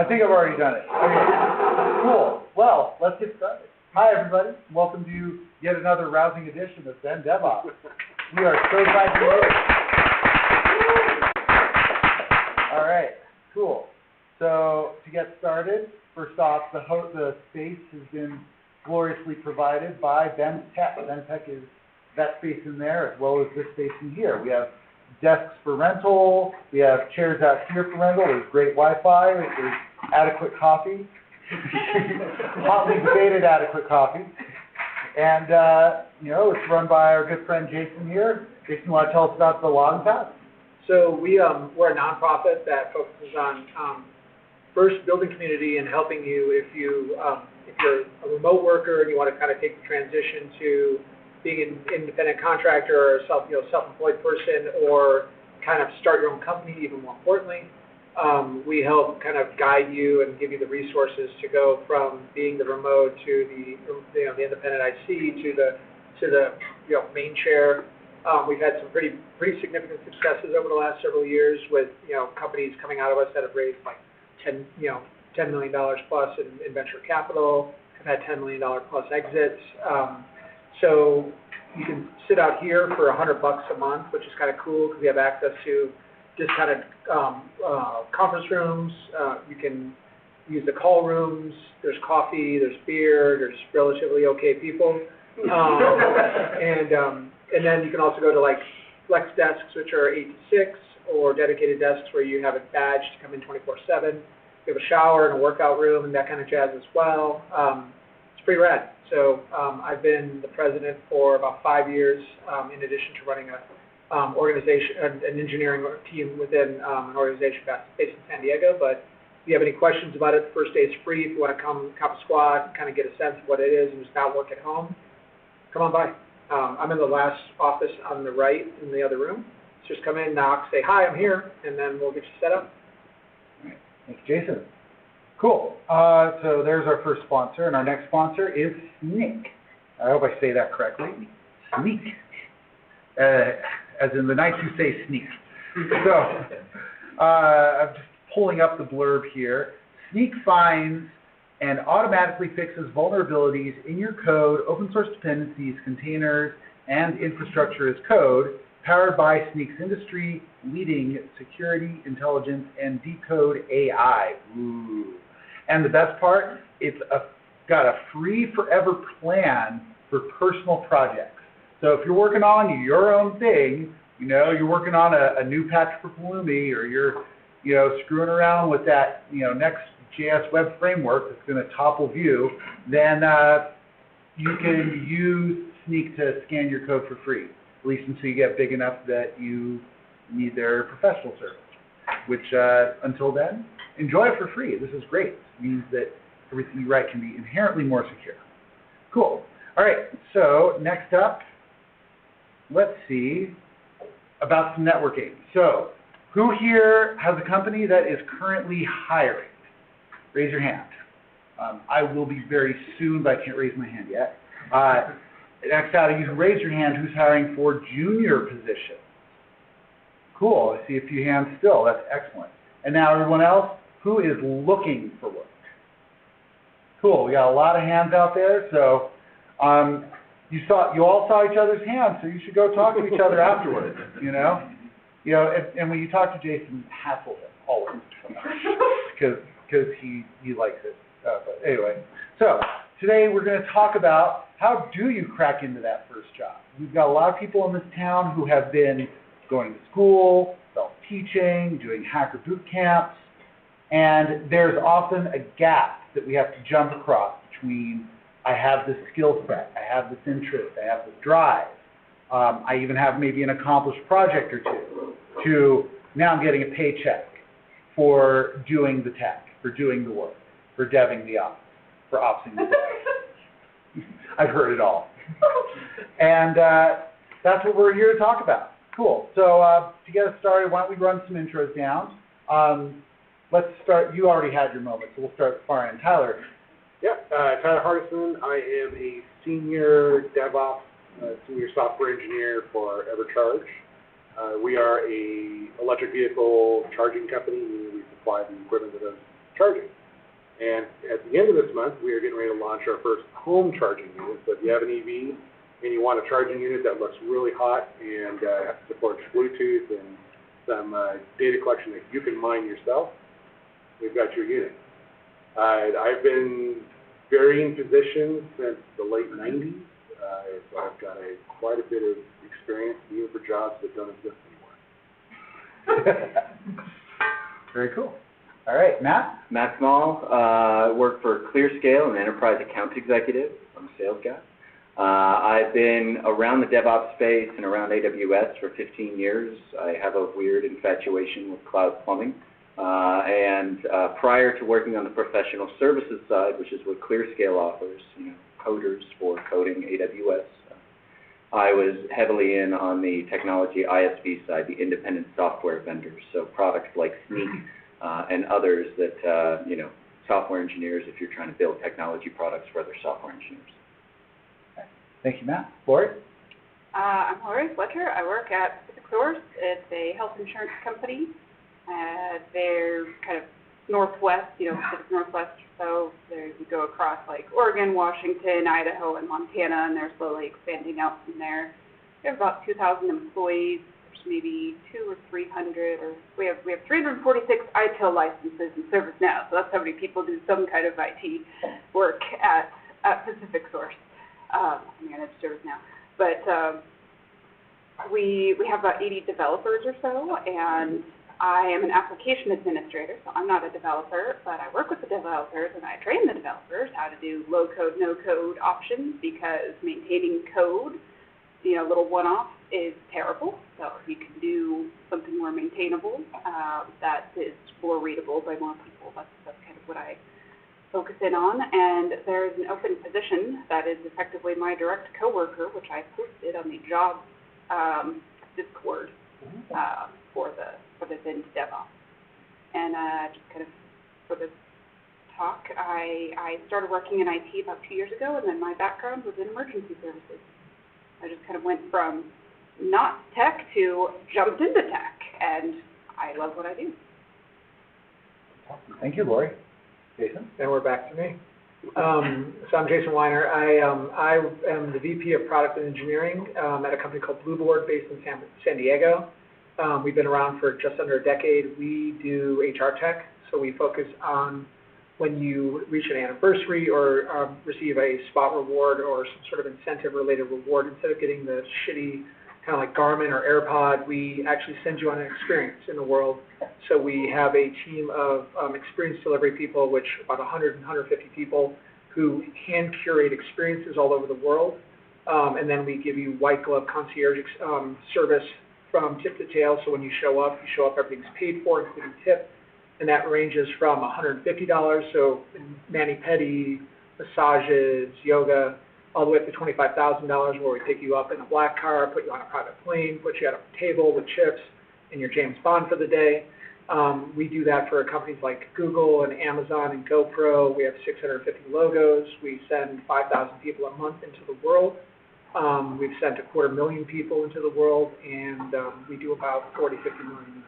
I think I've already done it. Okay. Cool. Well, let's get started. Hi, everybody. Welcome to yet another rousing edition of DevOps. We are so glad you're here. All right. Cool. So to get started, first off, the space has been gloriously provided by BendTech. BendTech is that space in there as well as this space in here. We have desks for rental. We have chairs out here for rental. There's great Wi-Fi. There's adequate coffee. Hotly debated adequate coffee. And, it's run by our good friend Jason here. Jason, you want to tell us about the Logging Path? So we're a nonprofit that focuses on first building community and helping you if you're a remote worker and you want to kind of take the transition to being an independent contractor or a self-employed person, or kind of start your own company. Even more importantly, we help kind of guide you and give you the resources to go from being the remote to the independent IC to the main chair. We've had some pretty significant successes over the last several years with companies coming out of us that have raised like $10 million plus in venture capital. Have had $10 million plus exits. So you can sit out here for $100 a month, which is kind of cool because we have access to just kind of conference rooms. You can use the call rooms. There's coffee. There's beer. There's relatively okay people. And then you can also go to like flex desks, which are 8 to 6, or dedicated desks where you have a badge to come in 24/7. We have a shower and a workout room and that kind of jazz as well. It's pretty rad. So I've been the president for about 5 years, in addition to running an engineering team within an organization based in San Diego. But if you have any questions about it, the first day is free. If you want to come a squad, kind of get a sense of what it is and just not work at home, come on by. I'm in the last office on the right in the other room. So just come in, knock, say, hi, I'm here, and then we'll get you set up. All right. Thanks, Jason. Cool. So there's our first sponsor, and our next sponsor is Sneak. I hope I say that correctly. Sneak. As in the night you say sneak. So I'm just pulling up the blurb here. Sneak finds and automatically fixes vulnerabilities in your code, open source dependencies, containers, and infrastructure as code, powered by Sneak's industry-leading security, intelligence, and decode AI. Ooh. And the best part, it's got a free forever plan for personal projects. So if you're working on your own thing, you're working on a new patch for Pulumi, or you're, screwing around with that, next JS web framework that's going to topple Vue, then you can use Sneak to scan your code for free, at least until you get big enough that you need their professional service, which until then, enjoy it for free. This is great. It means that everything you write can be inherently more secure. Cool. All right, so next up, let's see about some networking. So who here has a company that is currently hiring? Raise your hand. I will be very soon, but I can't raise my hand yet. Next out of you who raise your hand, who's hiring for junior positions? Cool, I see a few hands still. That's excellent. And now everyone else, who is looking for work? Cool, we got a lot of hands out there. So you all saw each other's hands, so you should go talk to each other afterwards. And when you talk to Jason, hassle him always, because he likes it. But anyway, so today we're going to talk about how do you crack into that first job. We've got a lot of people in this town who have been going to school, self-teaching, doing hacker boot camps, and there's often a gap that we have to jump across between I have this skill set, I have this interest, I have this drive, I even have maybe an accomplished project or two, to now I'm getting a paycheck for doing the tech, for doing the work, for deving the ops, for opsing the tech. I've heard it all. And that's what we're here to talk about. Cool. So to get us started, why don't we run some intros down? Let's start. You already had your moment, so we'll start with far end. Tyler. Yeah, Tyler Hardison. I am a senior DevOps, senior software engineer for Evercharge. We are a electric vehicle charging company. We supply the equipment that does charging. And at the end of this month, we are getting ready to launch our first home charging unit. So if you have an EV and you want a charging unit that looks really hot and supports Bluetooth and some data collection that you can mine yourself, we've got your unit. I've been varying positions since the late 90s. So I've got quite a bit of experience even for jobs that don't exist anymore. Very cool. All right, Matt? Matt Small, I work for ClearScale, an enterprise account executive. I'm a sales guy. I've been around the DevOps space and around AWS for 15 years. I have a weird infatuation with cloud plumbing. And prior to working on the professional services side, which is what ClearScale offers, coders for coding AWS, I was heavily in on the technology ISV side, the independent software vendors, so products like Sneak and others that, software engineers, if you're trying to build technology products for other software engineers. Okay. Thank you, Matt. Laurie? I'm Laurie Fletcher. I work at PacificSource. It's a health insurance company. They're kind of northwest, Pacific Northwest, so we go across like Oregon, Washington, Idaho, and Montana, and they're slowly expanding out from there. We have about 2,000 employees. There's maybe 200 or 300, or we have 346 ITIL licenses in service now, so that's how many people do some kind of IT work at PacificSource. Managed service now. But we have about 80 developers or so, and I am an application administrator, so I'm not a developer, but I work with the developers and I train the developers how to do low-code, no-code options, because maintaining code, little one-off is terrible. So if you can do something more maintainable, that is more readable by more people, that's kind of what I focus in on. And there's an open position that is effectively my direct coworker, which I posted on the job Discord for the DevOps. And just kind of for this talk, I started working in IT about 2 years ago, and then my background was in emergency services. I just kind of went from not tech to jumped into tech, and I love what I do. Awesome. Thank you, Laurie. Jason? And we're back to me. So I'm Jason Weiner. I am the VP of Product and Engineering at a company called Blueboard based in San Diego. We've been around for just under a decade. We do HR tech, so we focus on when you reach an anniversary or receive a spot reward or some sort of incentive-related reward, instead of getting the shitty kind of like Garmin or AirPod, we actually send you on an experience in the world. So we have a team of experience delivery people, which about 100 and 150 people, who hand curate experiences all over the world. And then we give you white glove concierge service from tip to tail. So when you show up, everything's paid for, including tip. And that ranges from $150, so mani-pedi, massages, yoga, all the way up to $25,000, where we pick you up in a black car, put you on a private plane, put you at a table with chips, and you're James Bond for the day. We do that for companies like Google and Amazon and GoPro. We have 650 logos. We send 5,000 people a month into the world. We've sent 250,000 people into the world, and we do about 40, 50 million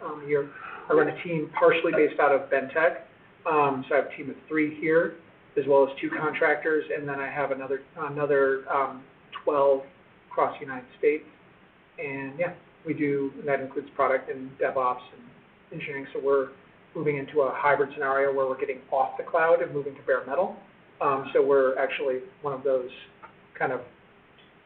a year. I run a team partially based out of BendTech, so I have a team of 3 here, as well as 2 contractors, and then I have another 12 across the United States. And yeah, and that includes product and DevOps and engineering. So we're moving into a hybrid scenario where we're getting off the cloud and moving to bare metal. So we're actually one of those kind of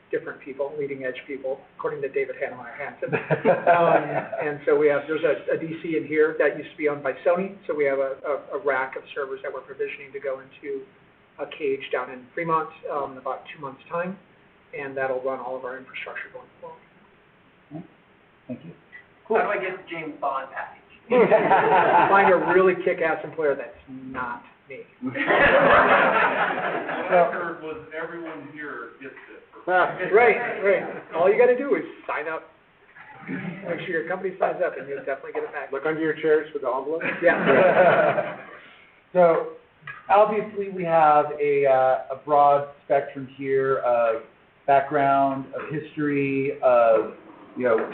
different people, leading edge people, according to David Hannemeyer-Hansen. And so there's a DC in here that used to be owned by Sony. So we have a rack of servers that we're provisioning to go into a cage down in Fremont in about 2 months' time. And that'll run all of our infrastructure going forward. Thank you. Cool. How do I get the James Bond package? Find a really kick-ass employer that's not me. Was everyone here gets it? Right. All you got to do is sign up. Make sure your company signs up, and you'll definitely get it back. Look under your chairs for the envelope. Yeah. So obviously we have a broad spectrum here of background, of history, of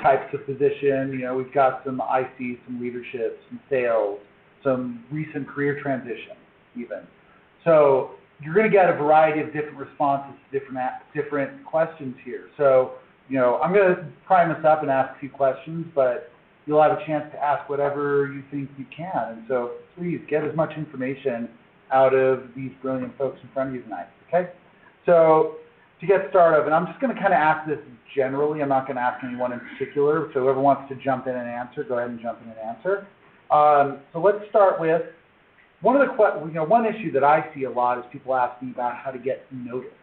types of position. We've got some IC, some leadership, some sales, some recent career transition even. So you're going to get a variety of different responses to different questions here. So, I'm going to prime us up and ask a few questions, but you'll have a chance to ask whatever you think you can. And so please get as much information out of these brilliant folks in front of you tonight, okay? So to get started, and I'm just going to kind of ask this generally. I'm not going to ask anyone in particular. So whoever wants to jump in and answer, go ahead and jump in and answer. So let's start with one of the one issue that I see a lot is people ask me about how to get noticed.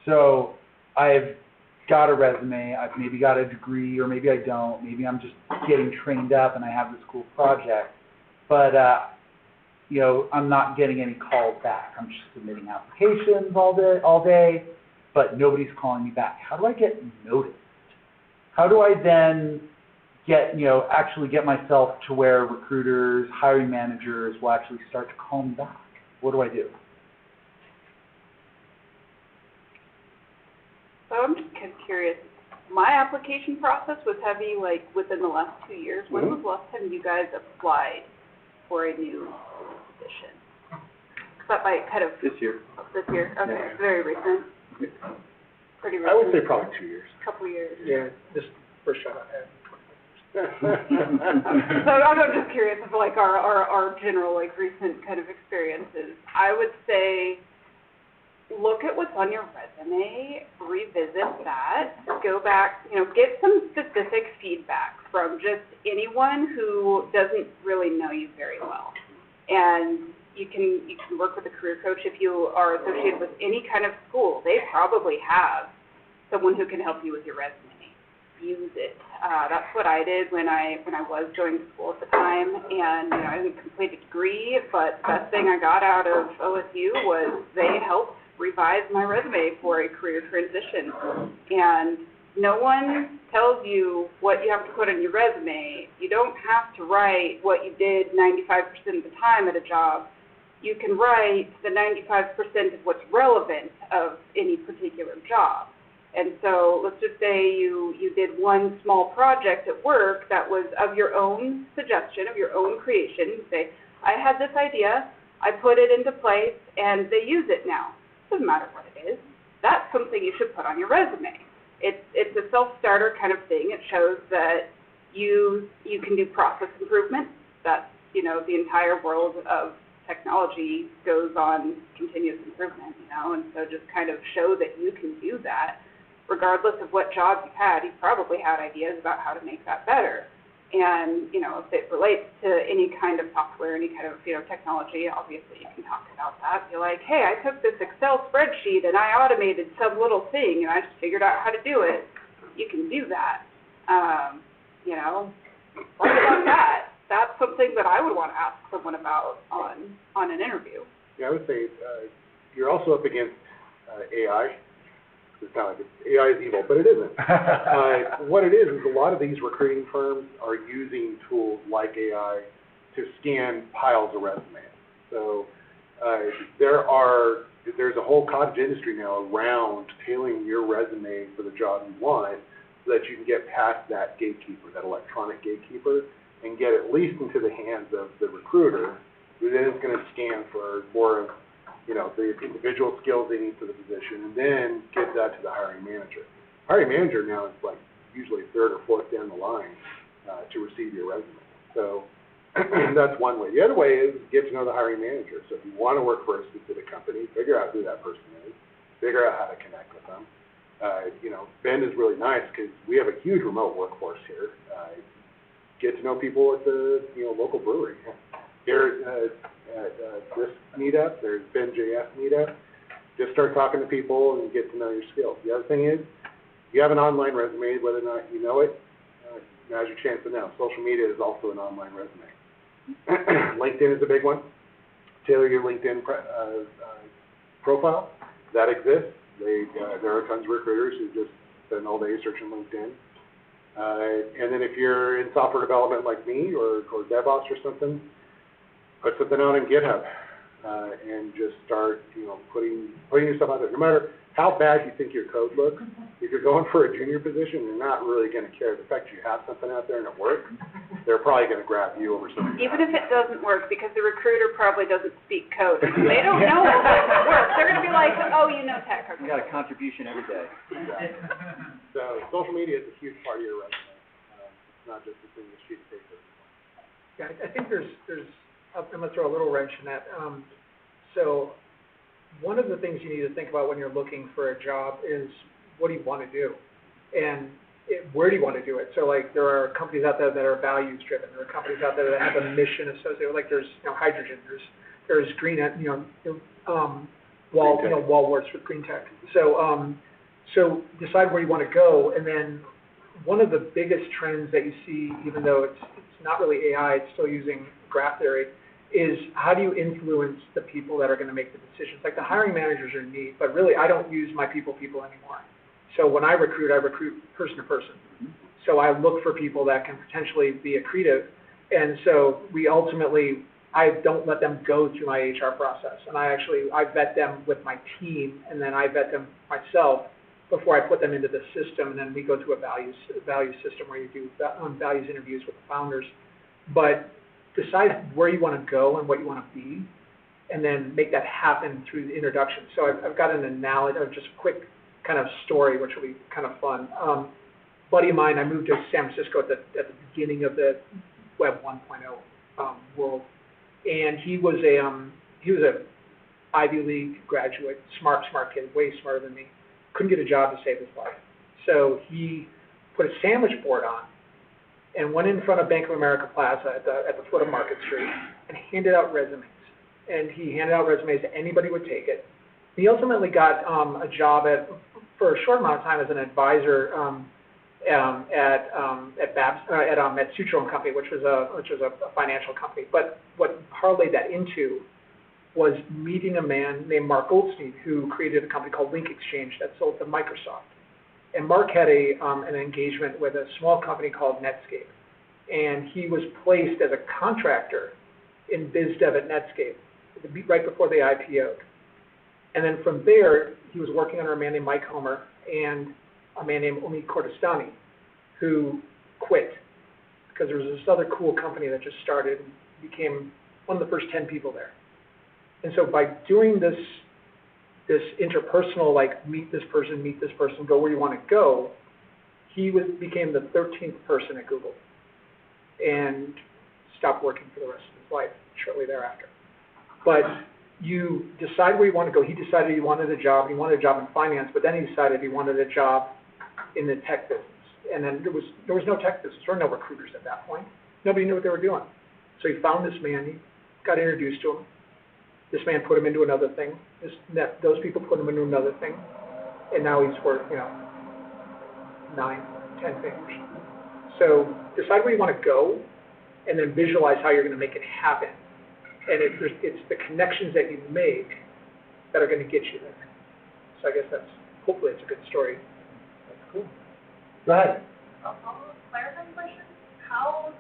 So I've got a resume, I've maybe got a degree, or maybe I don't. Maybe I'm just getting trained up and I have this cool project, but I'm not getting any calls back. I'm just submitting applications all day, but nobody's calling me back. How do I get noticed? How do I then actually get myself to where recruiters, hiring managers will actually start to call me back? What do I do? So I'm just kind of curious. My application process was heavy, like, within the last 2 years. When was the last time you guys applied for a new position? That might kind of... This year. This year? Okay, Yeah. Very recent. Pretty recent. I would say probably 2 years. Couple years. Yeah, this first shot I had. So I'm just curious of, like, our general, like, recent kind of experiences. I would say look at what's on your resume, revisit that, go back, get some specific feedback from just anyone who doesn't really know you very well. And you can work with a career coach if you are associated with any kind of school. They probably have someone who can help you with your resume. Use it. That's what I did when I was going to school at the time, and I didn't complete a degree, but the best thing I got out of OSU was they helped revise my resume for a career transition. And no one tells you what you have to put on your resume. You don't have to write what you did 95% of the time at a job. You can write the 95% of what's relevant of any particular job. And so let's just say you did one small project at work that was of your own suggestion, of your own creation. You say, I had this idea, I put it into place, and they use it now. Doesn't matter what it is. That's something you should put on your resume. It's a self-starter kind of thing. It shows that you can do process improvement. That's, the entire world of technology goes on continuous improvement, and so just kind of show that you can do that. Regardless of what job you've had, you've probably had ideas about how to make that better. And, if it relates to any kind of software, any kind of, technology, obviously you can talk about that. Be like, hey, I took this Excel spreadsheet and I automated some little thing and I just figured out how to do it. You can do that. What about that? That's something that I would want to ask someone about on an interview. Yeah, I would say you're also up against AI. It's not like AI is evil, but it isn't. What it is a lot of these recruiting firms are using tools like AI to scan piles of resumes. So there's a whole cottage industry now around tailoring your resume for the job you want so that you can get past that gatekeeper, that electronic gatekeeper, and get at least into the hands of the recruiter, who then is going to scan for more of the individual skills they need for the position, and then give that to the hiring manager. Hiring manager now is like usually third or fourth down the line to receive your resume. So that's one way. The other way is get to know the hiring manager. So if you want to work for a specific company, figure out who that person is, figure out how to connect with them. Bend is really nice because we have a huge remote workforce here. Get to know people at the local brewery. Here at this meetup, there's BendJS meetup. Just start talking to people and get to know your skills. The other thing is, you have an online resume, whether or not you know it, now's your chance to know. Social media is also an online resume. LinkedIn is a big one. Tailor your LinkedIn profile. That exists. There are tons of recruiters who just spend all day searching LinkedIn. And then if you're in software development like me or DevOps or something, put something out on GitHub. and just start, putting yourself out there. No matter how bad you think your code looks, if you're going for a junior position, they're not really going to care. The fact you have something out there and it works, they're probably going to grab you over something. Even if it doesn't work, because the recruiter probably doesn't speak code. They don't know if it works. They're going to be like, oh, you know tech. You got a contribution every day. So social media is a huge part of your resume. It's not just a thing that sheet of paper. Yeah, I think there's I'm going to throw a little wrench in that. So one of the things you need to think about when you're looking for a job is what do you want to do? And where do you want to do it? So like there are companies out there that are values driven. There are companies out there that have a mission associated with, like there's hydrogen, there's green, Walworths with green tech. So so decide where you want to go, and then one of the biggest trends that you see, even though it's not really AI, it's still using graph theory, is how do you influence the people that are going to make the decisions? Like the hiring managers are neat, but really I don't use my people anymore. So when I recruit person to person. So I look for people that can potentially be accretive, and so I don't let them go through my HR process, and I vet them with my team, and then I vet them myself before I put them into the system, and then we go through a values system where you do values interviews with the founders. But decide where you want to go and what you want to be, and then make that happen through the introduction. So I've got an analogy, just a quick kind of story, which will be kind of fun. Buddy of mine, I moved to San Francisco at the beginning of the Web 1.0 world, and he was a Ivy League graduate, smart kid, way smarter than me. Couldn't get a job to save his life. So he put a sandwich board on and went in front of Bank of America Plaza at the foot of Market Street and handed out resumes. And he handed out resumes to anybody would take it. He ultimately got a job for a short amount of time as an advisor at Sutro and Company, which was a financial company. But what parlayed that into was meeting a man named Mark Goldstein, who created a company called Link Exchange that sold to Microsoft. And Mark had an engagement with a small company called Netscape. And he was placed as a contractor in biz dev at Netscape right before they IPO'd. And then from there, he was working under a man named Mike Homer and a man named Omi Kordestani, who quit because there was this other cool company that just started and became one of the first 10 people there. And so by doing this interpersonal, like meet this person, go where you want to go, he became the 13th person at Google and stopped working for the rest of his life shortly thereafter. But you decide where you want to go. He decided he wanted a job. He wanted a job in finance, but then he decided he wanted a job in the tech business. And then there was no tech business. There were no recruiters at that point. Nobody knew what they were doing. So he found this man. He got introduced to him. This man put him into another thing. Those people put him into another thing. And now he's worth, 9, 10 figures. So decide where you want to go and then visualize how you're going to make it happen. And it's the connections that you make that are going to get you there. So I guess hopefully it's a good story. That's cool. Go ahead. Clarifying question. Do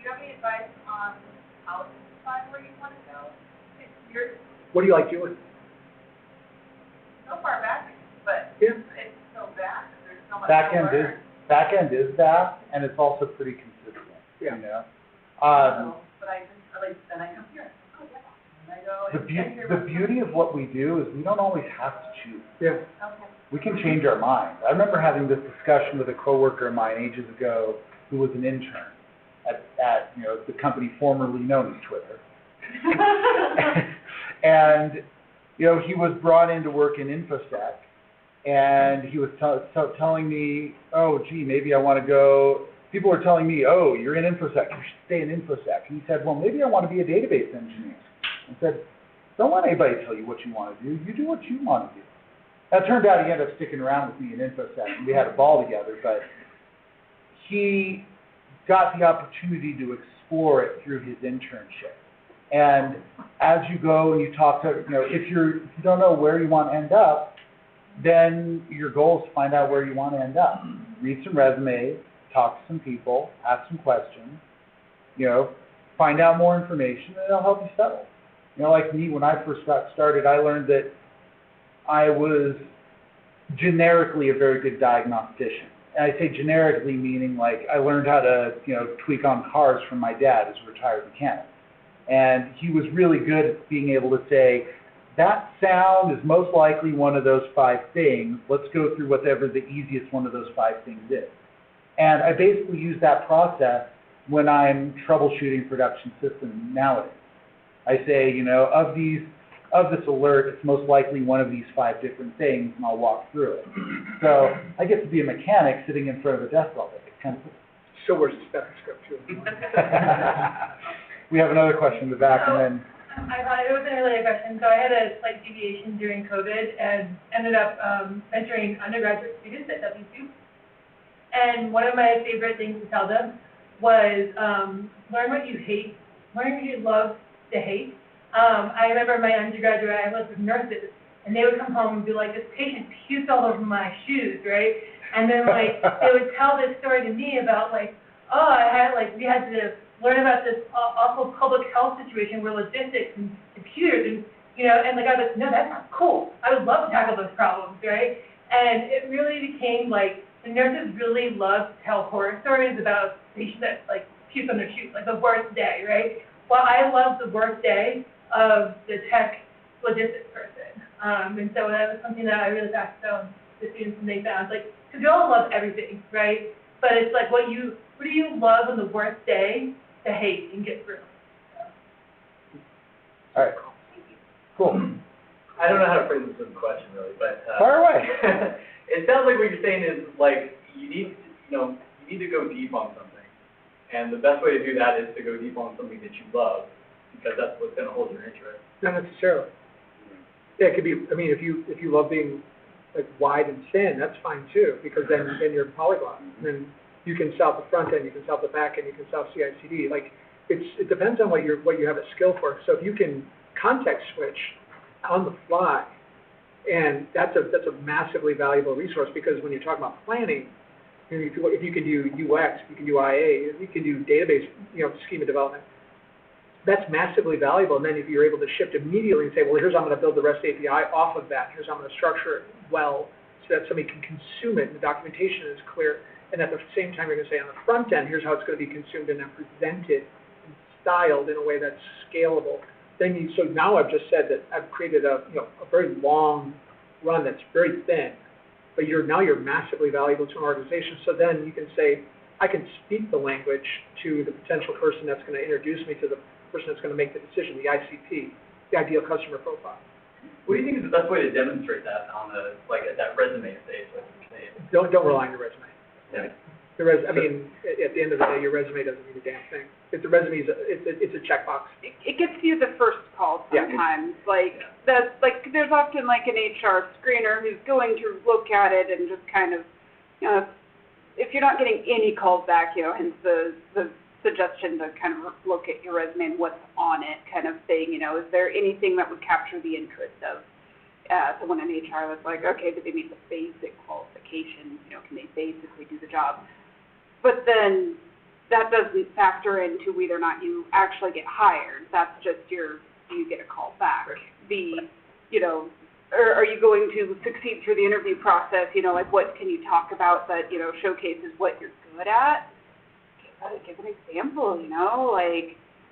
you have any advice on how to decide where you want to go? What do you like doing? So far back, but Yeah. it's so vast. There's so much Back to end learn. is vast, and it's also pretty consistent. Yeah. But then I come here. Oh, yeah. And I go. The beauty of what we do is we don't always have to choose. Yeah. Okay. We can change our mind. I remember having this discussion with a coworker of mine ages ago who was an intern at the company formerly known as Twitter. And he was brought in to work in InfoSec, and he was telling me, oh, gee, maybe I want to go. People were telling me, oh, you're in InfoSec, you should stay in InfoSec. And he said, well, maybe I want to be a database engineer. I said, don't let anybody tell you what you want to do. You do what you want to do. That turned out he ended up sticking around with me in InfoSec, and we had a ball together, but he got the opportunity to explore it through his internship. And as you go and you talk to, if you don't know where you want to end up, then your goal is to find out where you want to end up. Read some resumes, talk to some people, ask some questions, find out more information, and it'll help you settle. You know, like me, when I first got started, I learned that I was generically a very good diagnostician. And I say generically meaning like I learned how to, tweak on cars from my dad as a retired mechanic. And he was really good at being able to say, that sound is most likely one of those 5 things. Let's go through whatever the easiest one of those 5 things is. And I basically use that process when I'm troubleshooting production systems nowadays. I say, of this alert, it's most likely one of these 5 different things, and I'll walk through it. So I get to be a mechanic sitting in front of a desk all day. It's kind of cool. So where's the stethoscope too? We have another question in the back, and then. I thought it was a related question. So I had a slight deviation during COVID and ended up mentoring undergraduate students at WSU. And one of my favorite things to tell them was learn what you hate, learn what you love to hate. I remember my undergraduate, I was with nurses, and they would come home and be like, this patient puked all over my shoes, right? And then they would tell this story to me about we had to learn about this awful public health situation where logistics and computers and, and I was like, no, that's not cool. I would love to tackle those problems, right? And it really became the nurses really loved to tell horror stories about patients that puke on their shoes, the worst day, right? Well, I love the worst day of the tech logistics person. And so that was something that I really passed on to students when they found, because we all love everything, right? But it's what do you love on the worst day to hate and get through? All right. Cool. I don't know how to phrase this as a question really, but fire away. It sounds like what you're saying is you need to go deep on something, and the best way to do that is to go deep on something that you love, because that's what's going to hold your interest. Not necessarily. Yeah, it could be. I mean, if you love being wide and thin, that's fine too, because then you're polyglot. Then you can solve the front end, you can solve the back end, you can solve CI/CD. It depends on what you have a skill for. So if you can context switch on the fly, and that's a massively valuable resource, because when you're talking about planning, if you can do UX, you can do IA, you can do database, schema development. That's massively valuable. And then if you're able to shift immediately and say, well, here's how I'm going to build the REST API off of that. Here's how I'm going to structure it well so that somebody can consume it and the documentation is clear. And at the same time, you're going to say on the front end, here's how it's going to be consumed and then presented and styled in a way that's scalable. So now I've just said that I've created a very long run that's very thin, but now you're massively valuable to an organization. So then you can say, I can speak the language to the potential person that's going to introduce me to the person that's going to make the decision, the ICP, the ideal customer profile. What do you think is the best way to demonstrate that on at that resume stage? Don't rely on your resume. Yeah. At the end of the day, your resume doesn't mean a damn thing. If the resume it's a checkbox. It gets you the first call sometimes. Yeah. There's often an HR screener who's going to look at it and just kind of, if you're not getting any calls back, hence the suggestion to kind of look at your resume and what's on it, kind of thing. Is there anything that would capture the interest of someone in HR that's okay, do they meet the basic qualifications? Can they basically do the job? But then that doesn't factor into whether or not you actually get hired. That's just do you get a call back? Are you going to succeed through the interview process? What can you talk about that, showcases what you're good at? Give an example,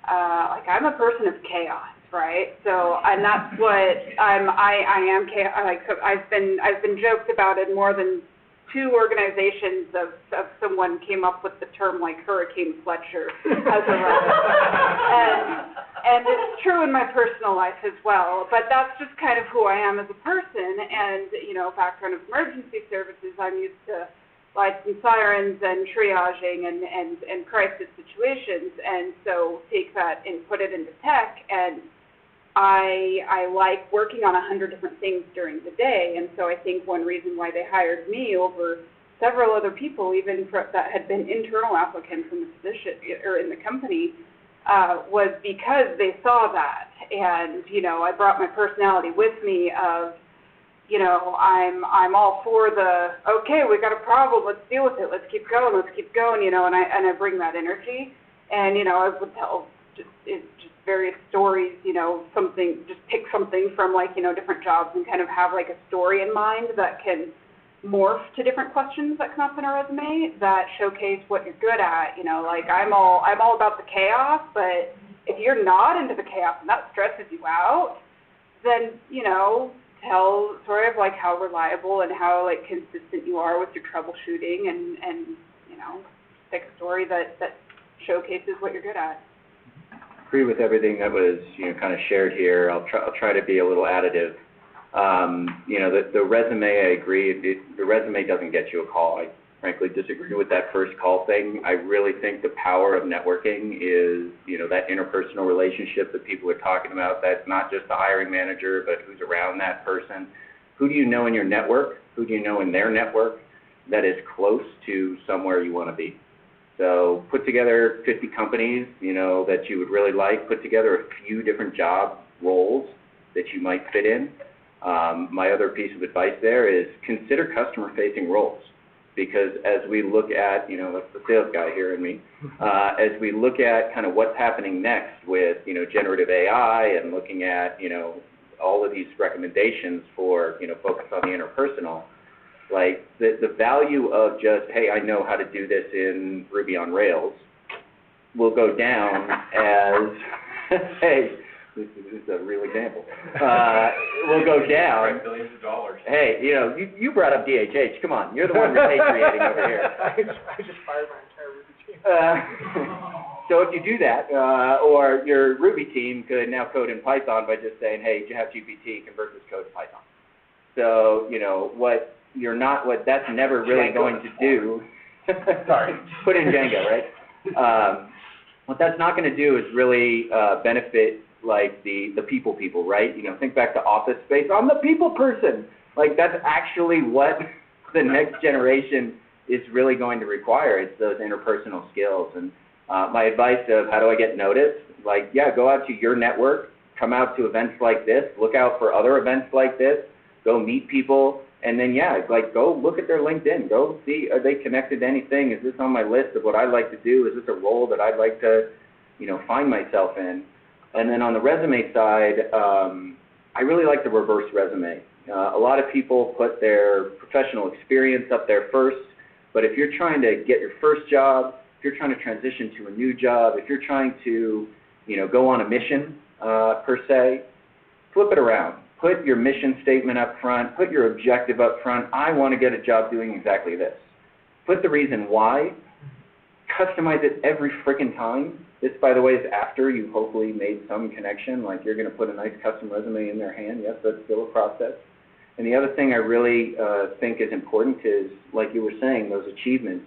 I'm a person of chaos, right? So, and that's what I am chaos. So I've been joked about in more than 2 organizations of someone came up with the term Hurricane Fletcher as a reference. And it's true in my personal life as well, but that's just kind of who I am as a person. And, background of emergency services, I'm used to lights and sirens and triaging and crisis situations, and so take that and put it into tech, and I like working on 100 different things during the day, and so I think one reason why they hired me over several other people, even that had been internal applicants in the position or in the company, was because they saw that, and I brought my personality with me of, I'm all for okay, we got a problem, let's deal with it, let's keep going, and I bring that energy, and I would tell, just various stories, you know, something, just pick something from like, you know, different jobs and kind of have like a story in mind that can morph to different questions that come up in a resume that showcase what you're good at. You know, like I'm all about the chaos, but if you're not into the chaos and that stresses you out, then, you know, tell sort of like how reliable and how like consistent you are with your troubleshooting and you know, pick a story that showcases what you're good at. Agree with everything that was, you know, kind of shared here. I'll try to be a little additive. You know, the resume, I agree, the resume doesn't get you a call. I frankly disagree with that first call thing. I really think the power of networking is, you know, that interpersonal relationship that people are talking about. That's not just the hiring manager, but who's around that person. Who do you know in your network? Who do you know in their network that is close to somewhere you want to be? So put together 50 companies, you know, that you would really like. Put together a few different job roles that you might fit in. My other piece of advice there is consider customer-facing roles, because as we look at, you know, that's the sales guy here in me, as we look at kind of what's happening next with, you know, generative AI and looking at, you know, all of these recommendations for, you know, focus on the interpersonal, like the value of just, hey, I know how to do this in Ruby on Rails will go down as, hey, this is a real example, will go down. Billions of dollars. Hey, you know, you brought up DHH. Come on, you're the one repatriating over here. I just fired my entire Ruby team. So if you do that, or your Ruby team could now code in Python by just saying, hey, you have GPT, convert this code to Python. So, you know, what that's never really going to do, sorry, put in Django, right? What that's not going to do is really benefit like the people, right? You know, think back to Office Space. I'm the people person. Like that's actually what the next generation is really going to require. It's those interpersonal skills. And my advice of how do I get noticed? Like, yeah, go out to your network, come out to events like this, look out for other events like this, go meet people, and then, yeah, like go look at their LinkedIn. Go see, are they connected to anything? Is this on my list of what I'd like to do? Is this a role that I'd like to, you know, find myself in? And then on the resume side, I really like the reverse resume. A lot of people put their professional experience up there first, but if you're trying to get your first job, if you're trying to transition to a new job, if you're trying to, you know, go on a mission, per se, flip it around. Put your mission statement up front, put your objective up front. I want to get a job doing exactly this. Put the reason why, customize it every freaking time. This, by the way, is after you've hopefully made some connection, like you're going to put a nice custom resume in their hand. Yes, that's still a process. And the other thing I really think is important is, like you were saying, those achievements,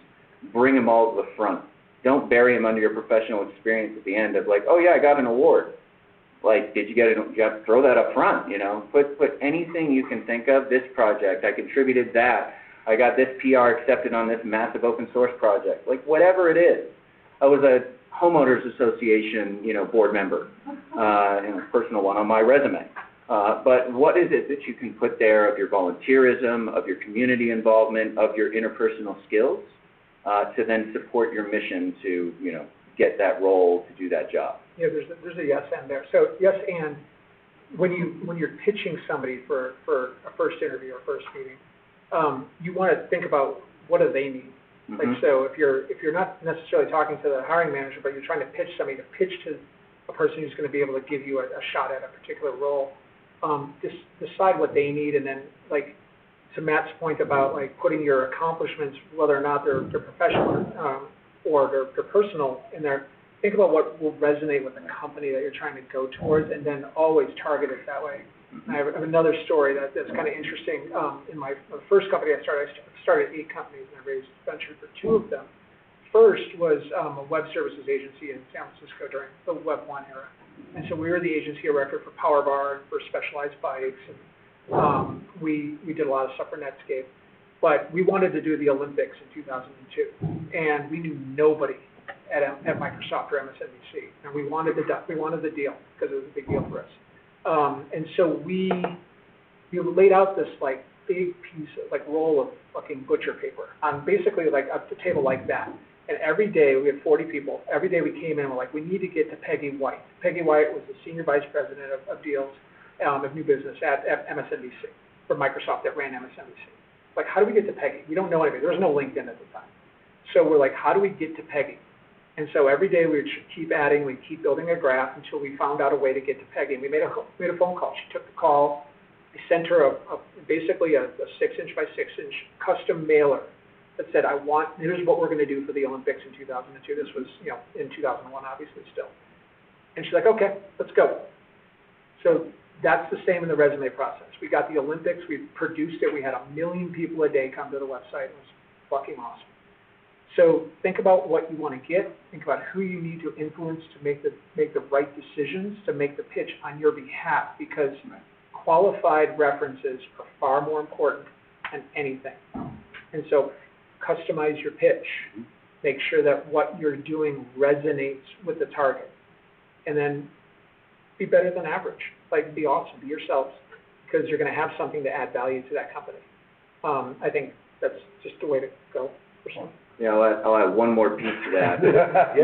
bring them all to the front. Don't bury them under your professional experience at the end of like, oh yeah, I got an award. Like, did you get it? You have to throw that up front, you know. Put anything you can think of. This project, I contributed that. I got this PR accepted on this massive open source project. Like, whatever it is. I was a homeowners association, you know, board member, personal one on my resume. But what is it that you can put there of your volunteerism, of your community involvement, of your interpersonal skills, to then support your mission to, you know, get that role to do that job? Yeah, there's a yes and there. So yes and, when you're pitching somebody for a first interview or first meeting, you want to think about what do they need. Mm-hmm. Like, so if you're not necessarily talking to the hiring manager, but you're trying to pitch somebody to pitch to a person who's going to be able to give you a shot at a particular role, decide what they need, and then, like, to Matt's point about like putting your accomplishments, whether or not they're professional or they're personal, in there. Think about what will resonate with the company that you're trying to go towards, and then always target it that way. And I have another story that's kind of interesting. In my first company I started 8 companies, and I raised venture for 2 of them. First was a web services agency in San Francisco during the Web 1 era. And so we were the agency of record for PowerBar and for Specialized Bikes. And we did a lot of stuff for Netscape. But we wanted to do the Olympics in 2002. And we knew nobody at Microsoft or MSNBC. And we wanted the deal because it was a big deal for us. And so we laid out this like big piece of like roll of fucking butcher paper on basically like a table like that. And every day, we had 40 people, every day we came in and we're like, we need to get to Peggy White. Peggy White was the Senior Vice President of Deals, of New Business at MSNBC, for Microsoft that ran MSNBC. Like, how do we get to Peggy? We don't know anybody. There was no LinkedIn at the time. So we're like, how do we get to Peggy? And so every day we would keep adding, we'd keep building a graph until we found out a way to get to Peggy. And we made a phone call. She took the call. We sent her basically a 6-inch by 6-inch custom mailer that said, here's what we're going to do for the Olympics in 2002. This was, in 2001, obviously, still. And she's like, okay, let's go. So that's the same in the resume process. We got the Olympics, we produced it, we had 1 million people a day come to the website. It was fucking awesome. So think about what you want to get, think about who you need to influence to make the right decisions, to make the pitch on your behalf, because qualified references are far more important than anything. And so customize your pitch. Make sure that what you're doing resonates with the target. And then be better than average. Like, be awesome, be yourselves, because you're going to have something to add value to that company. I think that's just the way to go, personally. Yeah, I'll add one more piece to that. I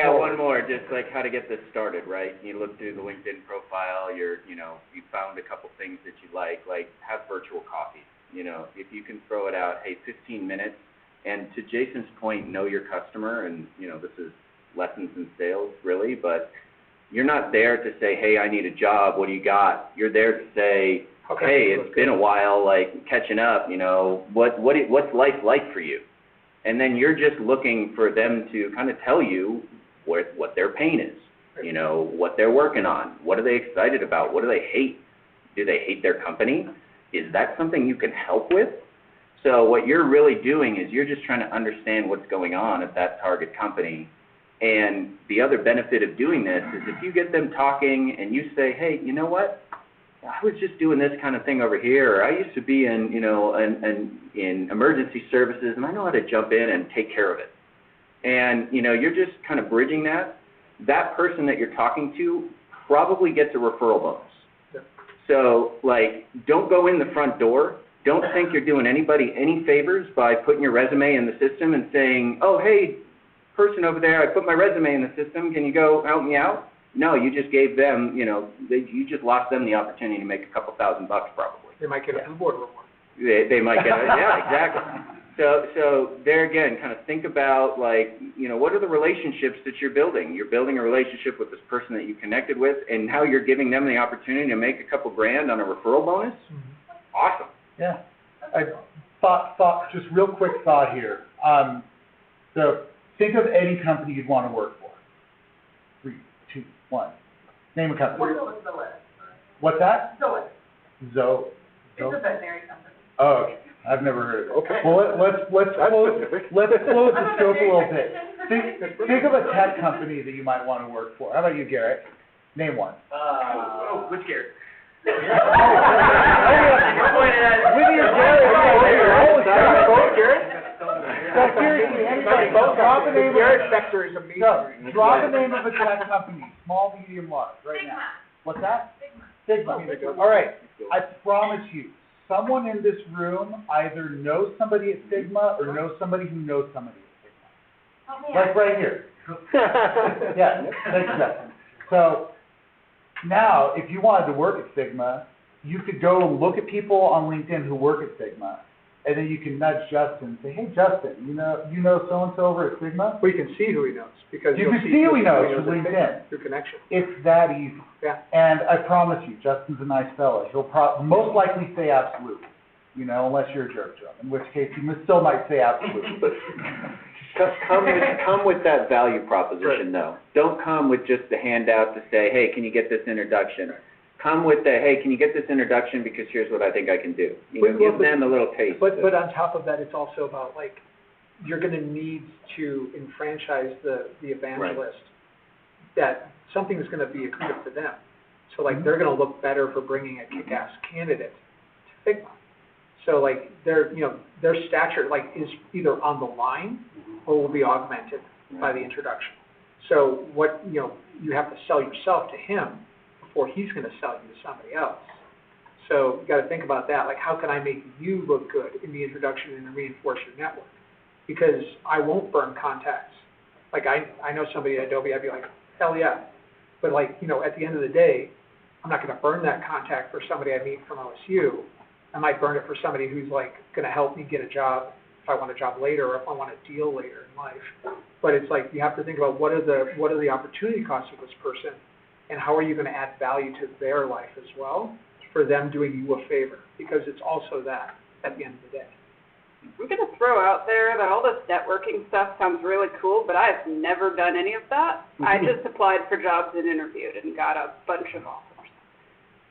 got one more, just like how to get this started, right? You look through the LinkedIn profile, you found a couple things that you like have virtual coffee. If you can throw it out, hey, 15 minutes, and to Jason's point, know your customer, and, this is lessons in sales, really, but you're not there to say, hey, I need a job, what do you got? You're there to say, hey, it's been a while, catching up, what's life like for you? And then you're just looking for them to kind of tell you what their pain is, what they're working on, what are they excited about, what do they hate? Do they hate their company? Is that something you can help with? So what you're really doing is you're just trying to understand what's going on at that target company. And the other benefit of doing this is if you get them talking and you say, hey, you know what? I was just doing this kind of thing over here, or I used to be in emergency services, and I know how to jump in and take care of it. And, you're just kind of bridging that. That person that you're talking to probably gets a referral bonus. Yeah. So, don't go in the front door. Don't think you're doing anybody any favors by putting your resume in the system and saying, oh, hey, person over there, I put my resume in the system, can you go help me out? No, you just gave them, you just lost them the opportunity to make a couple $1,000 probably. They might get a board reward. They might get it, yeah, exactly. So there again, kind of think about what are the relationships that you're building? You're building a relationship with this person that you connected with, and now you're giving them the opportunity to make a couple grand on a referral bonus? Mm-hmm. Awesome. Yeah. Just real quick thought here. So think of any company you'd want to work for. 3, 2, 1. Name a company. What's that? Zoe. It's a veterinary company. Oh, okay. I've never heard of it. Okay. Well, let's close the scope a little bit. Think of a tech company that you might want to work for. How about you, Garrett? Name one. Which Garrett? Drop the name of Garrett Spector is amazing. Drop the name of a tech company, small, medium, large, right now. What's that? Sigma. All right. I promise you, someone in this room either knows somebody at Sigma or knows somebody who knows somebody at Sigma. Like right here. Yeah, thanks, Justin. So now, if you wanted to work at Sigma, you could go look at people on LinkedIn who work at Sigma, and then you can nudge Justin and say, hey, Justin, you know so-and-so over at Sigma? Well, you can see who he knows. Because you can see who he knows through LinkedIn. Through connection. It's that easy. Yeah. And I promise you, Justin's a nice fella. He'll most likely say absolutely, unless you're a jerk to him, in which case he still might say absolutely. Come with that value proposition, though. Don't come with just the handout to say, hey, can you get this introduction? Come with the, hey, can you get this introduction because here's what I think I can do. Give them a little taste. But on top of that, it's also about, you're going to need to enfranchise the evangelist that something is going to be accretive to them. So, they're going to look better for bringing a kick-ass candidate to Figma. So, their stature, is either on the line or will be augmented by the introduction. So you have to sell yourself to him before he's going to sell you to somebody else. So you gotta think about that, like, how can I make you look good in the introduction and reinforce your network? Because I won't burn contacts. Like, I know somebody at Adobe, I'd be like, hell yeah. But like, you know, at the end of the day, I'm not gonna burn that contact for somebody I meet from OSU. I might burn it for somebody who's like gonna help me get a job if I want a job later, or if I want a deal later in life. But it's like, you have to think about what are the opportunity costs of this person, and how are you gonna add value to their life as well, for them doing you a favor, because it's also that at the end of the day. I'm going to throw out there that all this networking stuff sounds really cool, but I've never done any of that. I just applied for jobs and interviewed and got a bunch of offers.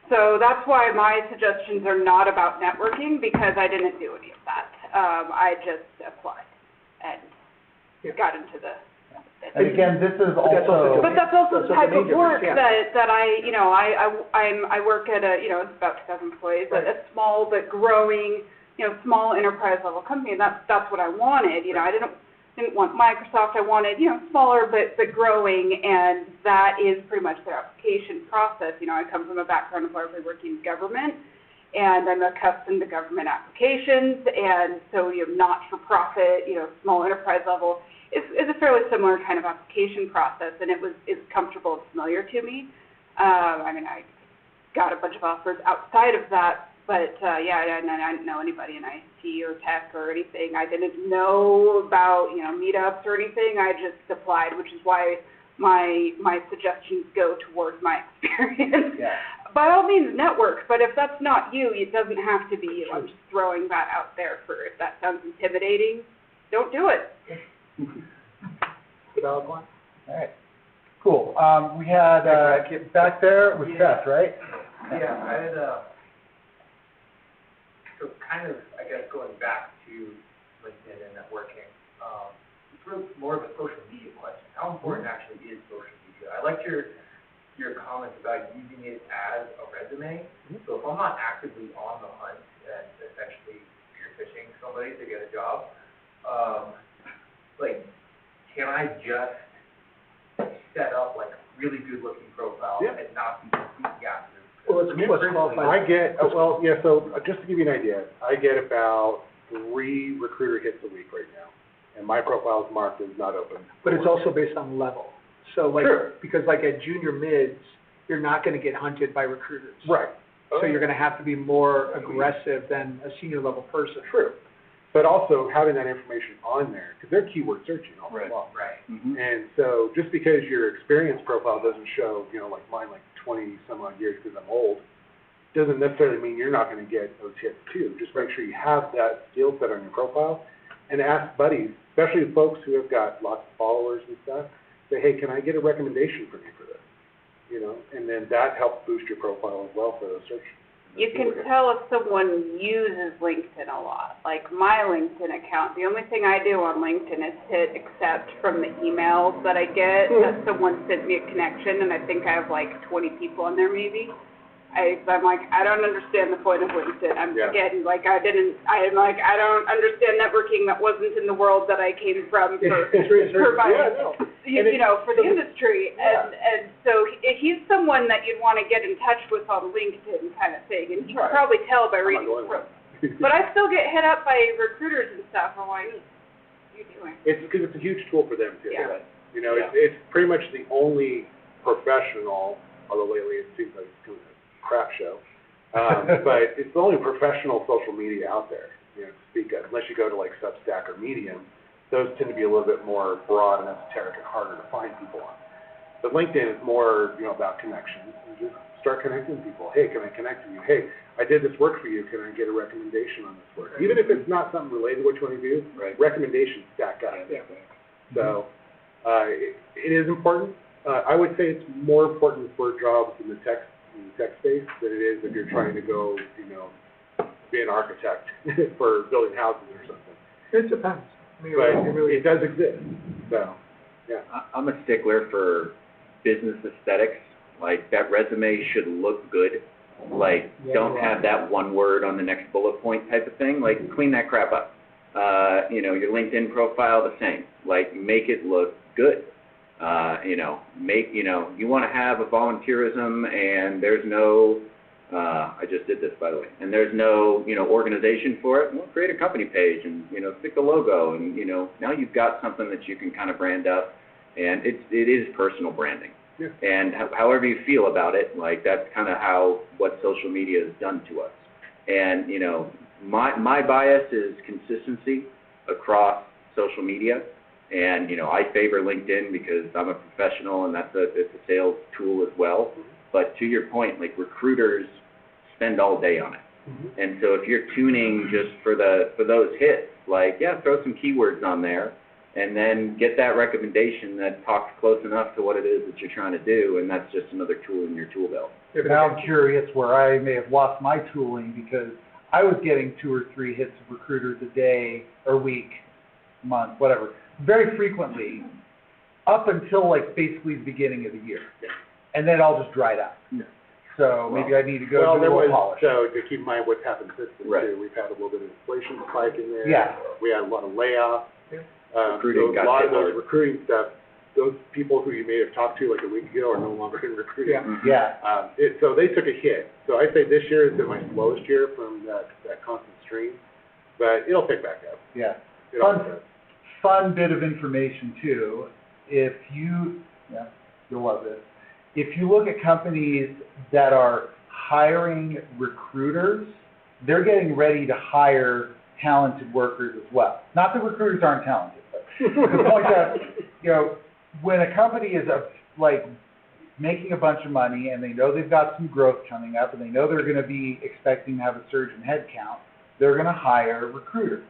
So that's why my suggestions are not about networking, because I didn't do any of that. I just applied and got into the... And again, this is also... But that's also the type of work yeah. that I, you know, I work at a, you know, it's about 2,000 employees, Right. a small but growing, you know, small enterprise level company, and that's what I wanted. You know, I didn't want Microsoft. I wanted, you know, smaller but growing, and that is pretty much their application process. You know, I come from a background of largely working in government, and I'm accustomed to government applications, and so, you know, not-for-profit, you know, small enterprise level is a fairly similar kind of application process, and it's comfortable and familiar to me. I mean, I got a bunch of offers outside of that. But, yeah, I didn't know anybody in IT or tech or anything. I didn't know about, you know, meetups or anything. I just applied, which is why my suggestions go towards my experience. Yeah. By all means, network, but if that's not you, it doesn't have to be you. I'm just throwing that out there for if that sounds intimidating, don't do it. Valid point? All right, cool. We had, back there with Seth, right? Yeah, I had, so kind of, I guess, going back to LinkedIn and networking, it's really more of a social media question. How important actually is social media? I liked your comments about using it as a resume. So if I'm not actively on the hunt, and essentially you're fishing somebody to get a job, like, can I just set up like a really good-looking profile and not be completely active? Well, let's qualify. I get, well, yeah, so just to give you an idea, I get about 3 recruiter hits a week right now, and my profile is marked as not open. But it's also based on level. So like, Sure. because like at junior mids, you're not gonna get hunted by recruiters. Right. So you're gonna have to be more aggressive than a senior level person. True. But also having that information on there, because they're keyword searching all day long. Right. Mm-hmm. And so just because your experience profile doesn't show, you know, like mine, like 20 some odd years because I'm old, doesn't necessarily mean you're not going to get those hits too. Just make sure you have that skill set on your profile, and ask buddies, especially folks who have got lots of followers and stuff, say, hey, can I get a recommendation from you for this? You know, and then that helps boost your profile as well for those search. You can tell if someone uses LinkedIn a lot. Like my LinkedIn account, the only thing I do on LinkedIn is hit accept from the emails that I get that someone sent me a connection, and I think I have like 20 people on there maybe. I'm like, I don't understand the point of LinkedIn. Again, like I don't understand networking that wasn't in the world that I came from for you know, for the industry. And so he's someone that you'd want to get in touch with on LinkedIn kind of thing, and you can probably tell by reading his posts. But I still get hit up by recruiters and stuff. I'm like, what are you doing? It's because it's a huge tool for them too. Yeah. You know, it's pretty much the only professional, although lately it seems like it's kind of a crap show, but it's the only professional social media out there, you know, to speak of, unless you go to like Substack or Medium. Those tend to be a little bit more broad and esoteric and harder to find people on. But LinkedIn is more, you know, about connections. You just start connecting people. Hey, can I connect with you? Hey, I did this work for you. Can I get a recommendation on this work? Even if it's not something related to what you want to do, recommendations stack up. So it is important. I would say it's more important for jobs in the tech space than it is if you're trying to go, you know, be an architect for building houses or something. It depends. I mean, But it does exist, so, yeah. I'm a stickler for business aesthetics. Like, that resume should look good. Like, don't have that one word on the next bullet point type of thing. Like, clean that crap up. You know, your LinkedIn profile, the same. Like, make it look good. You know, you want to have a volunteerism and there's no I just did this, by the way. And there's no, organization for it. Well, create a company page and, stick the logo and, now you've got something that you can kind of brand up. And it is personal branding. Yeah. And however you feel about it, like that's kind of what social media has done to us. And, my bias is consistency across social media. And, I favor LinkedIn because I'm a professional and it's a sales tool as well. Mm-hmm. But to your point, like recruiters spend all day on it. Mm-hmm. And so if you're tuning just for those hits, like, yeah, throw some keywords on there and then get that recommendation that talks close enough to what it is that you're trying to do, and that's just another tool in your tool belt. Now I'm curious where I may have lost my tooling because I was getting 2 or 3 hits of recruiters a day or week, month, whatever, very frequently, up until like basically the beginning of the year. Yeah. And then it all just dried up. Yeah. So maybe I need to go Well, do a there little was, polish. so to keep in mind what's happened since then Right. too, we've had a little bit of inflation spike in there. Yeah. We had a lot of layoffs. Recruiting So got a lot hit of those hard. recruiting stuff, those people who you may have talked to like a week ago are no longer in recruiting. Yeah. Yeah. So they took a hit. So I'd say this year has been my slowest year from that constant stream, but it'll pick back up. Yeah. It always does. Fun bit of information too, you'll love this. If you look at companies that are hiring recruiters, they're getting ready to hire talented workers as well. Not that recruiters aren't talented, but the point that, when a company is making a bunch of money and they know they've got some growth coming up and they know they're going to be expecting to have a surge in headcount, they're going to hire recruiters.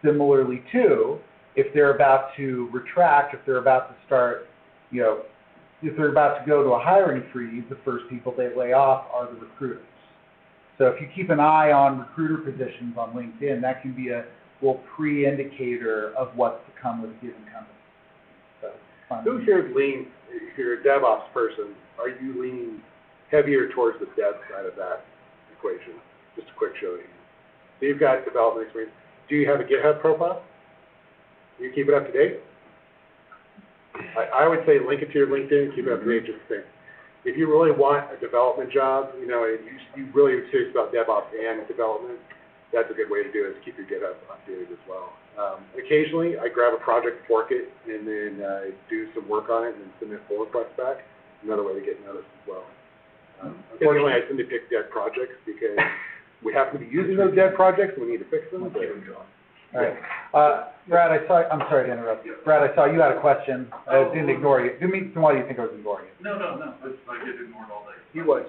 Similarly too, if they're about to retract, if they're about to start, if they're about to go to a hiring freeze, the first people they lay off are the recruiters. So if you keep an eye on recruiter positions on LinkedIn, that can be a little pre-indicator of what's to come with a given company. So, Who here leans, if you're a DevOps person, are you leaning heavier towards the dev side of that equation? Just a quick show of you. So you've got development experience. Do you have a GitHub profile? Do you keep it up to date? I would say link it to your LinkedIn, keep it up to date, just the same. If you really want a development job, and you really are serious about DevOps and development, that's a good way to do it, is keep your GitHub updated as well. Occasionally, I grab a project, fork it, and then do some work on it, and then submit pull requests back. Another way to get noticed as well. Unfortunately, I tend to pick dead projects because we happen to be using those dead projects, and we need to fix them. But, all right. Brad, I'm sorry to interrupt you. Brad, I saw you had a question. I didn't ignore you. Why do you think I was ignoring you? No, I get ignored all day. He was.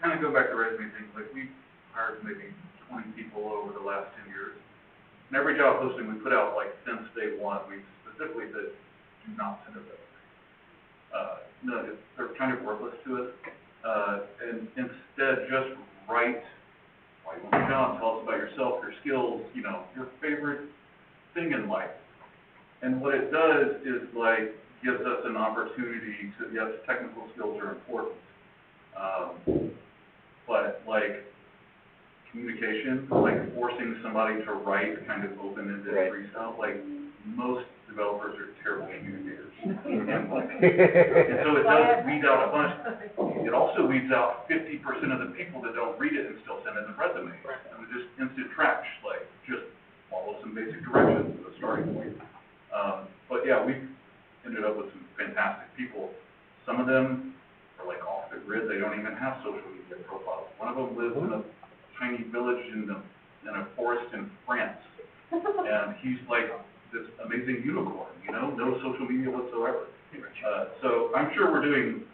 Kind of go back to resume things, like we've hired maybe 20 people over the last 10 years. And every job posting we put out, like since day one, we specifically said, do not send us that. No, they're kind of worthless to us. And instead just write, like, when you're done, tell us about yourself, your skills, your favorite thing in life. And what it does is, gives us an opportunity to, yes, technical skills are important, but, communication, forcing somebody to write kind of open-ended freestyle, most developers are terrible communicators. And so it does weed out a bunch. It also weeds out 50% of the people that don't read it and still send in the resume. And we just instant trash, just follow some basic directions as a starting point. But yeah, we've ended up with some fantastic people. Some of them are off the grid. They don't even have social media profiles. One of them lives in a tiny village in a forest in France. And he's this amazing unicorn, no social media whatsoever. So I'm sure we're doing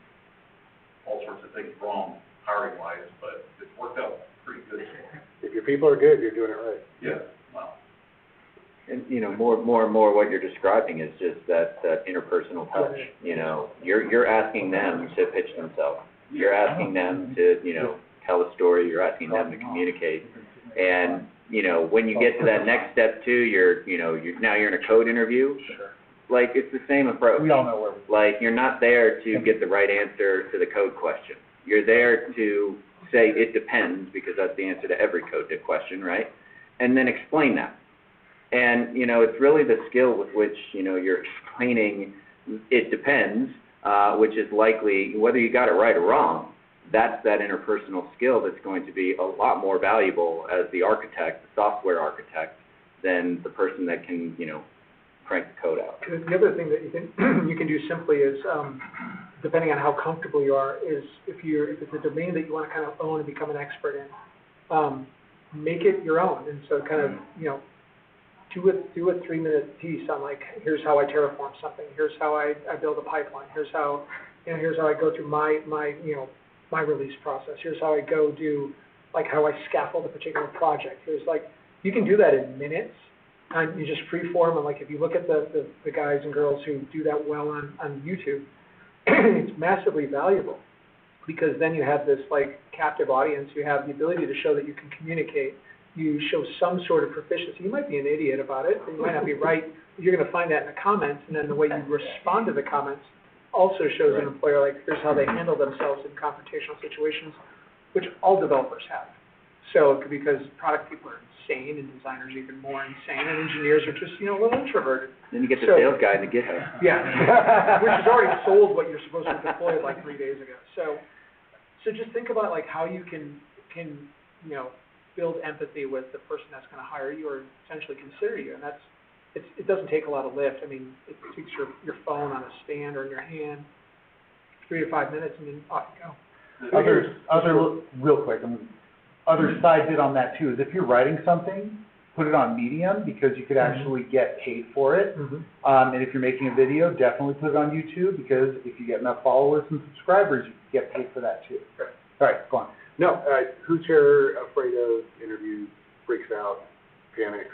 all sorts of things wrong hiring-wise, but it's worked out pretty good. if your people are good, you're doing it right. Yeah, wow. And, more and more what you're describing is just that interpersonal touch. You're asking them to pitch themselves. You're asking them to, tell a story. You're asking them to communicate. And, when you get to that next step too, you're in a code interview. It's the same approach. We all know where You're not there to get the right answer to the code question. You're there to say it depends, because that's the answer to every code question, right? And then explain that. And, it's really the skill with which, you're explaining it depends, which is likely, whether you got it right or wrong, that's that interpersonal skill that's going to be a lot more valuable as the architect, the software architect, than the person that can, crank the code out. The other thing that you can do simply is, depending on how comfortable you are, is if it's a domain that you want to kind of own and become an expert in, make it your own. And so kind of, do a 3-minute piece on like, here's how I terraform something, here's how I build a pipeline, here's how I go through my release process, here's how I go do, like how I scaffold a particular project. Here's like, you can do that in minutes, and you just freeform, and like if you look at the guys and girls who do that well on YouTube, it's massively valuable, because then you have this like captive audience, you have the ability to show that you can communicate, you show some sort of proficiency. You might be an idiot about it, or you might not be right, but you're going to find that in the comments, and then the way you respond to the comments also shows an employer, like, here's how they handle themselves in confrontational situations, which all developers have. So, because product people are insane, and designers even more insane, and engineers are just, a little introverted. Then you get the sales guy in the GitHub. Yeah, which has already sold what you're supposed to deploy like 3 days ago. So just think about like how you can build empathy with the person that's going to hire you or essentially consider you, and it doesn't take a lot of lift. I mean, it takes your phone on a stand or in your hand, 3 to 5 minutes, and then off you go. Other side bit on that too is if you're writing something, put it on Medium, because you could actually get paid for it. And if you're making a video, definitely put it on YouTube, because if you get enough followers and subscribers, you can get paid for that too. Right. All right, go on. No, who's here afraid of interviews, freaks out, panics?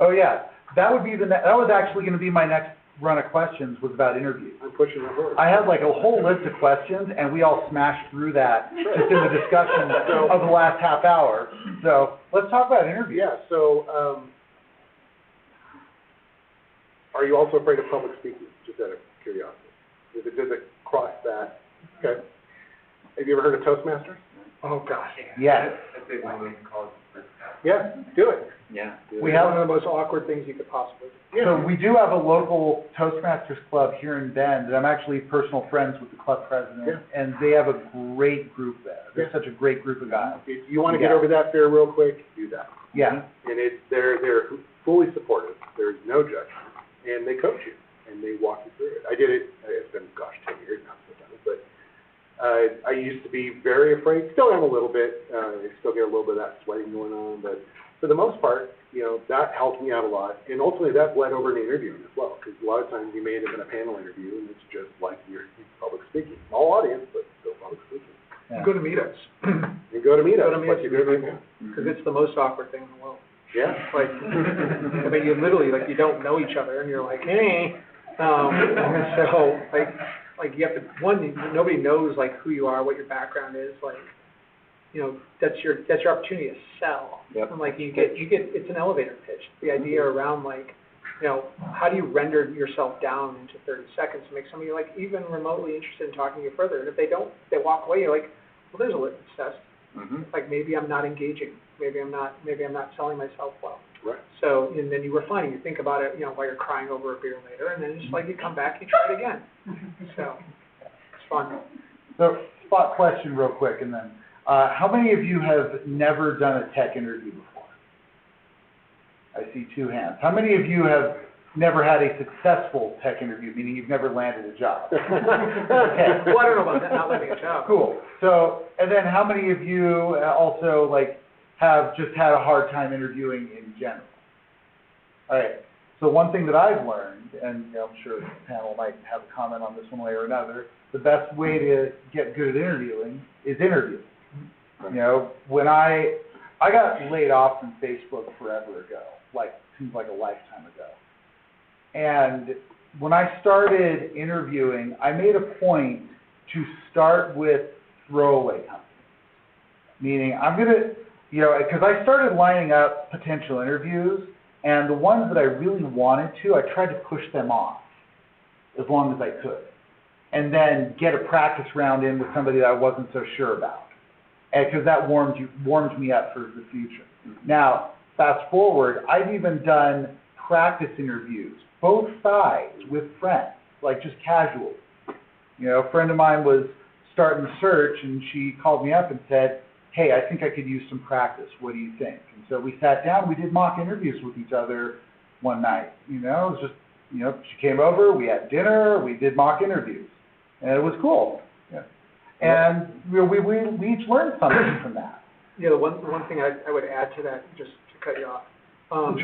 Oh yeah, that was actually going to be my next run of questions, was about interviews. I'm pushing the hard. I had like a whole list of questions, and we all smashed through that just in the discussion of the last half hour. So let's talk about interviews. Yeah, so are you also afraid of public speaking, just out of curiosity? Does it cross that? Okay. Have you ever heard of Toastmasters? Oh, gosh. Yes. Yeah, do it. Yeah. We It's have one of the most awkward things you could possibly do. So we do have a local Toastmasters club here in Bend, and I'm actually personal friends with the club president, and they have a great group there. They're such a great group of guys. If you want to get over that fear real quick, do that. Yeah. And they're fully supportive. There's no judgment, and they coach you and they walk you through it. I did it. It's been 10 years now since I've done it, but I used to be very afraid. Still am a little bit. I still get a little bit of that sweating going on, but for the most part, that helped me out a lot. And ultimately, that bled over into interviewing as well, because a lot of times you may end up in a panel interview, and it's just like you're public speaking. Small audience, but still public speaking. Yeah. Go to meetups. And go to meetups, like you do right now. Because it's the most awkward thing in the world. Yeah. Like, I mean, you literally, like, you don't know each other, and you're like, hey. So, like you have to, nobody knows, like, who you are, what your background is, like, that's your opportunity to sell. Yep. And, like, you get, it's an elevator pitch. The idea around, like, how do you render yourself down into 30 seconds to make somebody, like, even remotely interested in talking to you further? And if they don't, they walk away, you're like, well, there's a litmus test. Like, maybe I'm not engaging. Maybe I'm not selling myself well. Right. So, and then you refine it. You think about it, while you're crying over a beer later, and then it's like you come back and you try it again. So, it's fun. So, spot question real quick, and then, how many of you have never done a tech interview before? I see 2 hands. How many of you have never had a successful tech interview, meaning you've never landed a job? Okay. Well, I don't know about that, not landing a job. Cool. So, and then how many of you also, like, have just had a hard time interviewing in general? All right. So one thing that I've learned, and I'm sure the panel might have a comment on this one way or another, the best way to get good at interviewing is interviewing. When I got laid off from Facebook forever ago, seems like a lifetime ago. And when I started interviewing, I made a point to start with throwaway companies. Meaning, I'm going to, because I started lining up potential interviews, and the ones that I really wanted to, I tried to push them off as long as I could. And then get a practice round in with somebody that I wasn't so sure about. Because that warmed me up for the future. Now, fast forward, I've even done practice interviews, both sides, with friends, like just casual. A friend of mine was starting the search, and she called me up and said, hey, I think I could use some practice. What do you think? And so we sat down, we did mock interviews with each other one night. You know, it was just, you know, she came over, we had dinner, we did mock interviews, and it was cool. Yeah. And we each learned something from that. Yeah, the one thing I would add to that, just to cut you off.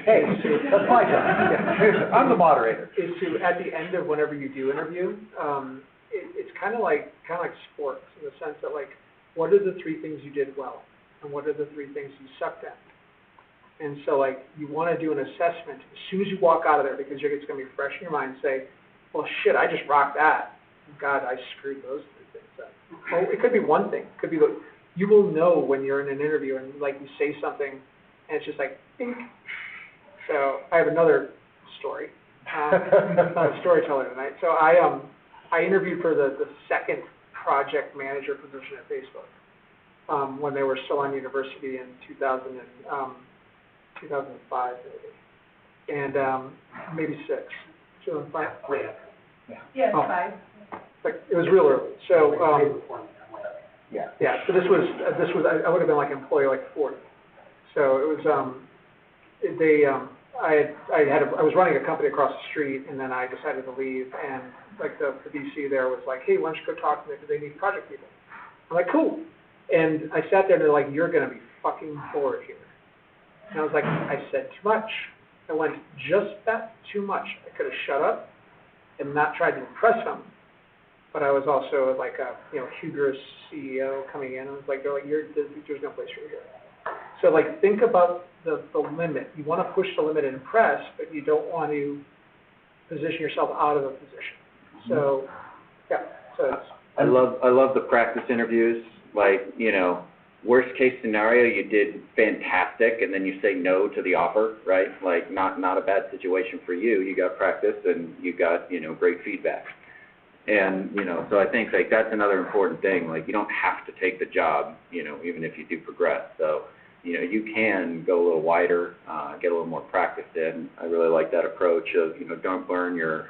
Hey, that's my job. Yeah. I'm the moderator. Is to, at the end of whenever you do interview, it's kind of like sports in the sense that, like, what are the 3 things you did well, and what are the 3 things you sucked at? And so, like, you want to do an assessment as soon as you walk out of there, because it's going to be fresh in your mind. Say, well, shit, I just rocked that. God, I screwed those 3 things up. Well, it could be one thing. It could be you will know when you're in an interview and, like, you say something, and it's just like, ding. So I have another story. I'm a storyteller tonight. So I interviewed for the second project manager position at Facebook when they were still on university in 2005 maybe, and maybe 6. 2005. Yeah, Oh. 5. Like, it was real early. So Yeah. yeah. So this was I would have been like employee like 40. So it was I was running a company across the street, and then I decided to leave, and like the VC there was like, hey, why don't you go talk to them because they need project people. I'm like, cool. And I sat there and they're like, you're going to be fucking bored here. And I was like, I said too much. I went just that too much. I could have shut up and not tried to impress them. But I was also like a, hubris CEO coming in, and was like, they're like, there's no place for you here. So like, think about the limit. You want to push the limit and impress, but you don't want to position yourself out of a position. So, yeah. So it's, I love the practice interviews. Like, worst case scenario, you did fantastic, and then you say no to the offer, right? Like, not a bad situation for you. You got practice, and you got, great feedback. And, so I think, like, that's another important thing. Like, you don't have to take the job, even if you do progress. So, you can go a little wider, get a little more practice in. I really like that approach of, don't burn your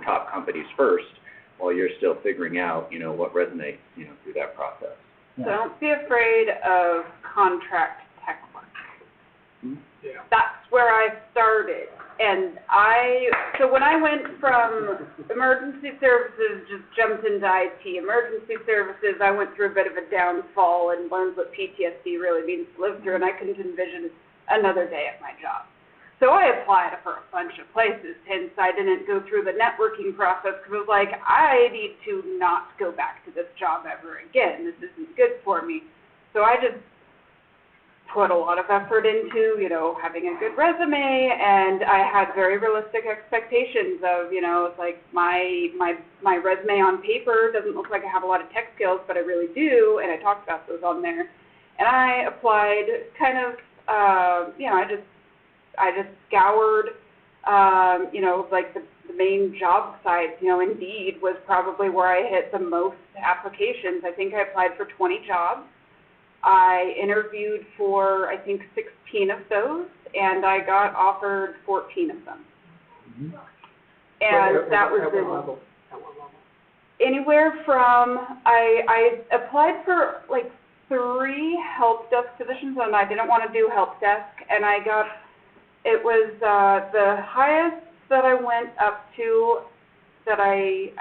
top companies first while you're still figuring out, what resonates, through that process. So don't be afraid of contract tech work. yeah. That's where I started. And so when I went from emergency services, just jumped into IT. Emergency services, I went through a bit of a downfall and learned what PTSD really means to live through, and I couldn't envision another day at my job. So I applied for a bunch of places, hence I didn't go through the networking process because I was like, I need to not go back to this job ever again. This isn't good for me. So I just put a lot of effort into, having a good resume, and I had very realistic expectations of, it's like my resume on paper doesn't look like I have a lot of tech skills, but I really do, and I talked about those on there. And I applied kind of, I just scoured, like the main job sites, Indeed was probably where I hit the most applications. I think I applied for 20 jobs. I interviewed for, I think, 16 of those, and I got offered 14 of them. Mm-hmm. And that was at what level? Anywhere from, I applied for like 3 help desk positions, and I didn't want to do help desk, and it was the highest that I went up to that it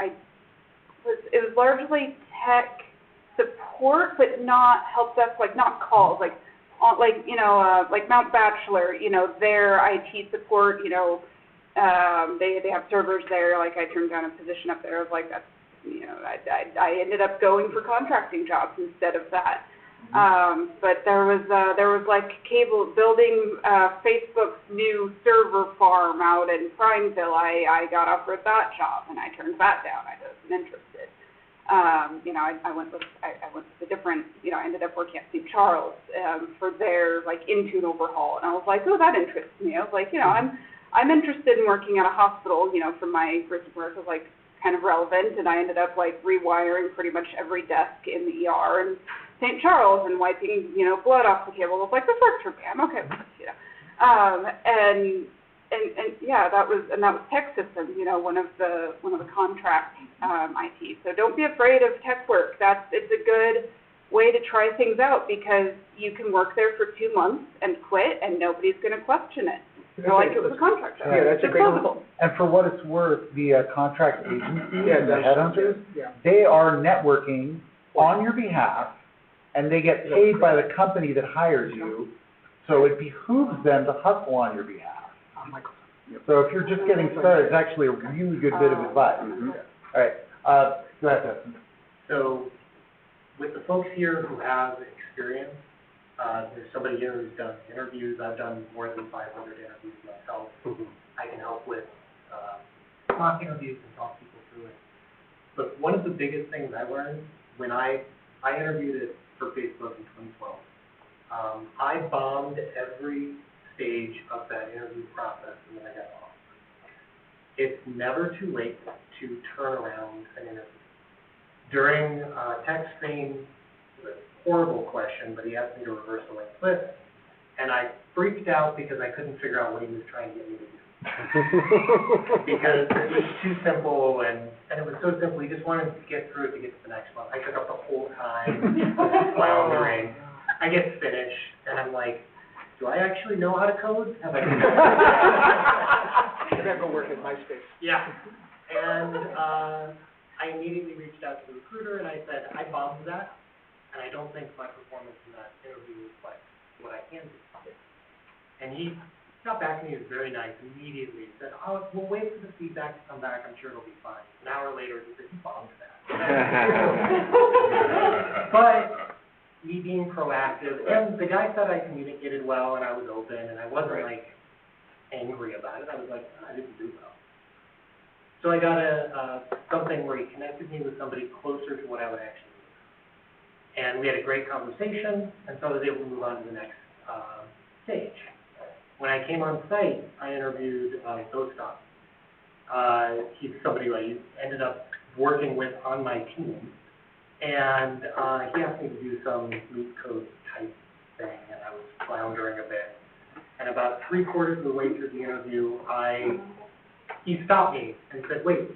was largely tech support, but not help desk, like not calls, like Mount Bachelor, their IT support, they have servers there. Like I turned down a position up there. I was like, that's, I ended up going for contracting jobs instead of that. But there was like building Facebook's new server farm out in Prineville. I got offered that job and I turned that down. I wasn't interested. I went with a different, I ended up working at St. Charles for their like Intune overhaul, and I was like, oh, that interests me. I was like, I'm interested in working at a hospital, from my recent work was like kind of relevant, and I ended up like rewiring pretty much every desk in the ER in St. Charles and wiping, blood off the cable. I was like, this works for me. I'm okay with this, And And yeah, that was tech systems, you know, one of the contract IT. So don't be afraid of tech work. It's a good way to try things out because you can work there for 2 months and quit and nobody's going to question it. So like it was a contract job. Yeah, that's a great plausible. And for what it's worth, the contract agencies, Yeah, the headhunters, Yeah. they are networking on your behalf, and they get paid by the company that hires you, so it behooves them to hustle on your behalf. So if you're just getting started, it's actually a really good bit of advice. All right, go ahead, Dustin. So, with the folks here who have experience, there's somebody here who's done interviews. I've done more than 500 interviews myself. I can help with mock interviews and talk people through it. But one of the biggest things I learned when I interviewed it for Facebook in 2012, I bombed every stage of that interview process and then I got off. It's never too late to turn around an interview. During tech screen, it was a horrible question, but he asked me to reverse a linked list, and I freaked out because I couldn't figure out what he was trying to get me to do. Because it was too simple, and it was so simple, he just wanted to get through it to get to the next one. I took up the whole time, floundering. I get finished, and I'm like, do I actually know how to code? Have I Never work at MySpace. Yeah. And I immediately reached out to the recruiter and I said, I bombed that, and I don't think my performance in that interview reflects what I can do. And he got back to me, he was very nice, immediately. He said, oh, we'll wait for the feedback to come back, I'm sure it'll be fine. An hour later, he said, you bombed that. But me being proactive, and the guy said I communicated well and I was open and I wasn't like angry about it. I was like, I didn't do well. So I got something where he connected me with somebody closer to what I would actually do. And we had a great conversation, and so I was able to move on to the next stage. When I came on site, I interviewed Dostop. He's somebody who I ended up working with on my team. And he asked me to do some loop code type thing, and I was floundering a bit. And about 3/4 of the way through the interview, he stopped me and said, wait,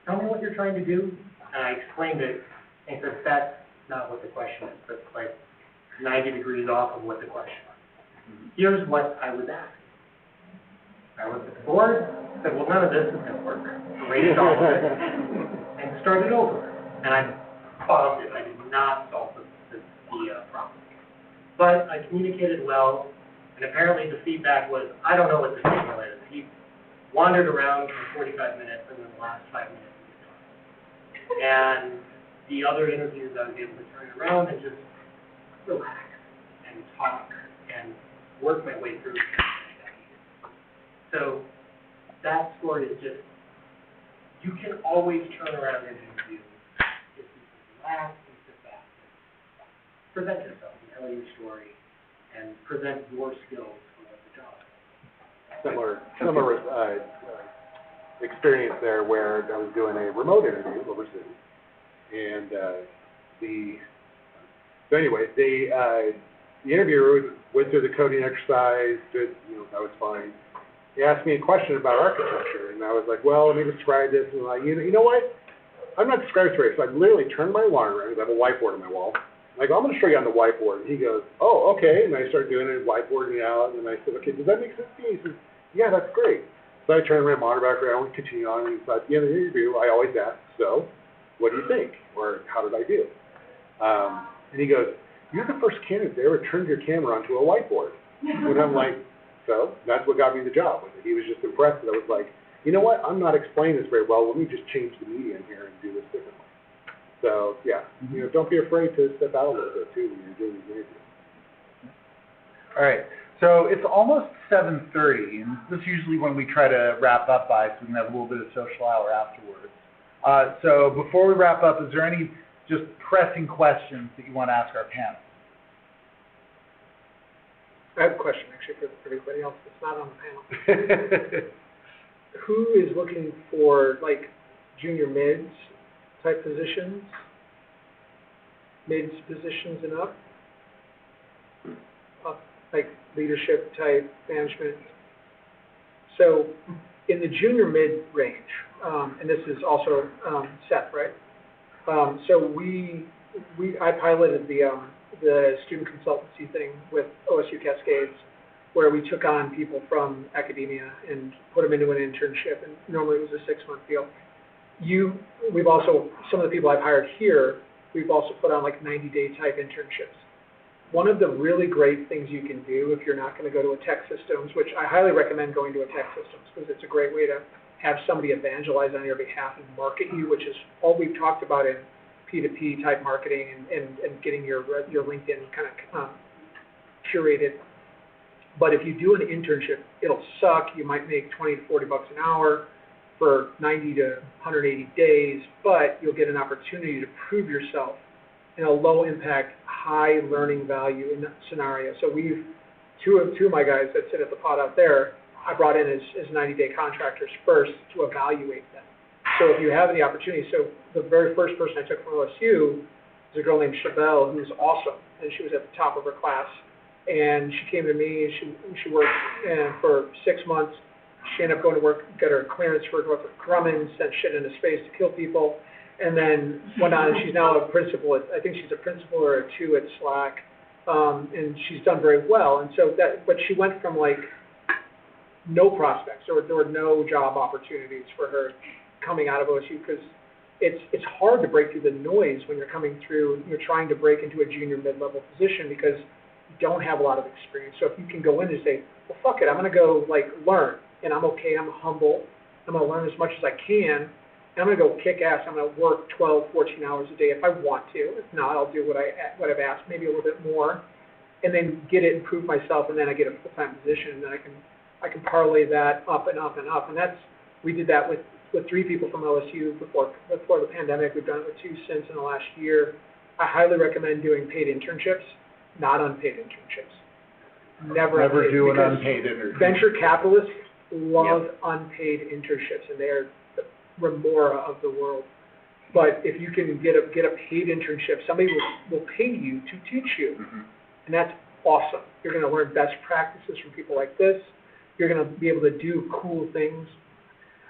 tell me what you're trying to do. And I explained it, and he said, that's not what the question is. That's like 90 degrees off of what the question was. Here's what I was asking. I looked at the board, said, well, none of this is going to work. Erased all of it, and started over. And I bombed it. I did not solve the problem. But I communicated well, and apparently the feedback was, I don't know what the signal is. He wandered around for 45 minutes, and then the last 5 minutes he was done. And the other interviews, I was able to turn it around and just relax and talk and work my way through it. So that story is just, you can always turn around an interview if you can relax and sit back and present yourself and tell your story and present your skills for the job. Similar experience there where I was doing a remote interview overseas, and the interviewer went through the coding exercise, that was fine. He asked me a question about architecture, and I was like, well, let me describe this, and like, you know what? I'm not describing it, so I literally turned my alarm around, because I have a whiteboard on my wall. Like, I'm going to show you on the whiteboard. And he goes, oh, okay. And I started doing it, whiteboarding it out. And I said, okay, does that make sense to you? He says, yeah, that's great. So I turned my monitor back around and continued on. And at the end of the interview, I always ask, so, what do you think? Or how did I do? And he goes, you're the first candidate that ever turned your camera onto a whiteboard. And I'm like, so that's what got me the job. He was just impressed that I was like, you know what? I'm not explaining this very well. Let me just change the medium here and do this differently. So, yeah, don't be afraid to step out a little bit, too, when you're doing these interviews. All right, so it's almost 7:30, and this is usually when we try to wrap up by, so we can have a little bit of social hour afterwards. So before we wrap up, is there any just pressing questions that you want to ask our panel? I have a question, actually, for everybody else that's not on the panel. Who is looking for, like, junior mids type positions? Mids positions and up? Like leadership type, management? So in the junior mid-range, and this is also Seth, right? So I piloted the student consultancy thing with OSU Cascades, where we took on people from academia and put them into an internship, and normally it was a 6-month deal. We've also, some of the people I've hired here, we've also put on like 90-day type internships. One of the really great things you can do if you're not going to go to a tech systems, which I highly recommend going to a tech systems because it's a great way to have somebody evangelize on your behalf and market you, which is all we've talked about in P2P type marketing and getting your LinkedIn kind of curated. But if you do an internship, it'll suck. You might make 20 to 40 bucks an hour for 90 to 180 days, but you'll get an opportunity to prove yourself in a low impact, high learning value scenario. So two of my guys that sit at the pod out there, I brought in as 90-day contractors first to evaluate them. So if you have the opportunity, so the very first person I took from OSU is a girl named Chabelle, who's awesome, and she was at the top of her class. And she came to me, she worked for 6 months. She ended up going to work, got her clearance for Northrop Grumman, sent shit into space to kill people, and then went on, and she's now a principal I think she's a principal or a 2 at Slack, and she's done very well. And so but she went from like no prospects, or there were no job opportunities for her coming out of OSU, because it's hard to break through the noise when you're coming through, you're trying to break into a junior mid-level position because don't have a lot of experience. So if you can go in and say, well, fuck it, I'm going to go like learn, and I'm okay, I'm humble, I'm going to learn as much as I can, and I'm going to go kick ass, I'm going to work 12, 14 hours a day if I want to. If not, I'll do what I've asked, maybe a little bit more, and then get it and prove myself, and then I get a full-time position, and then I can parlay that up and up and up. And we did that with 3 people from OSU before the pandemic. We've done it with 2 since in the last year. I highly recommend doing paid internships, not unpaid internships. Never do an unpaid internship. Venture capitalists love unpaid internships, and they're the remora of the world. But if you can get a paid internship, somebody will pay you to teach you, and that's awesome. You're going to learn best practices from people like this. You're going to be able to do cool things,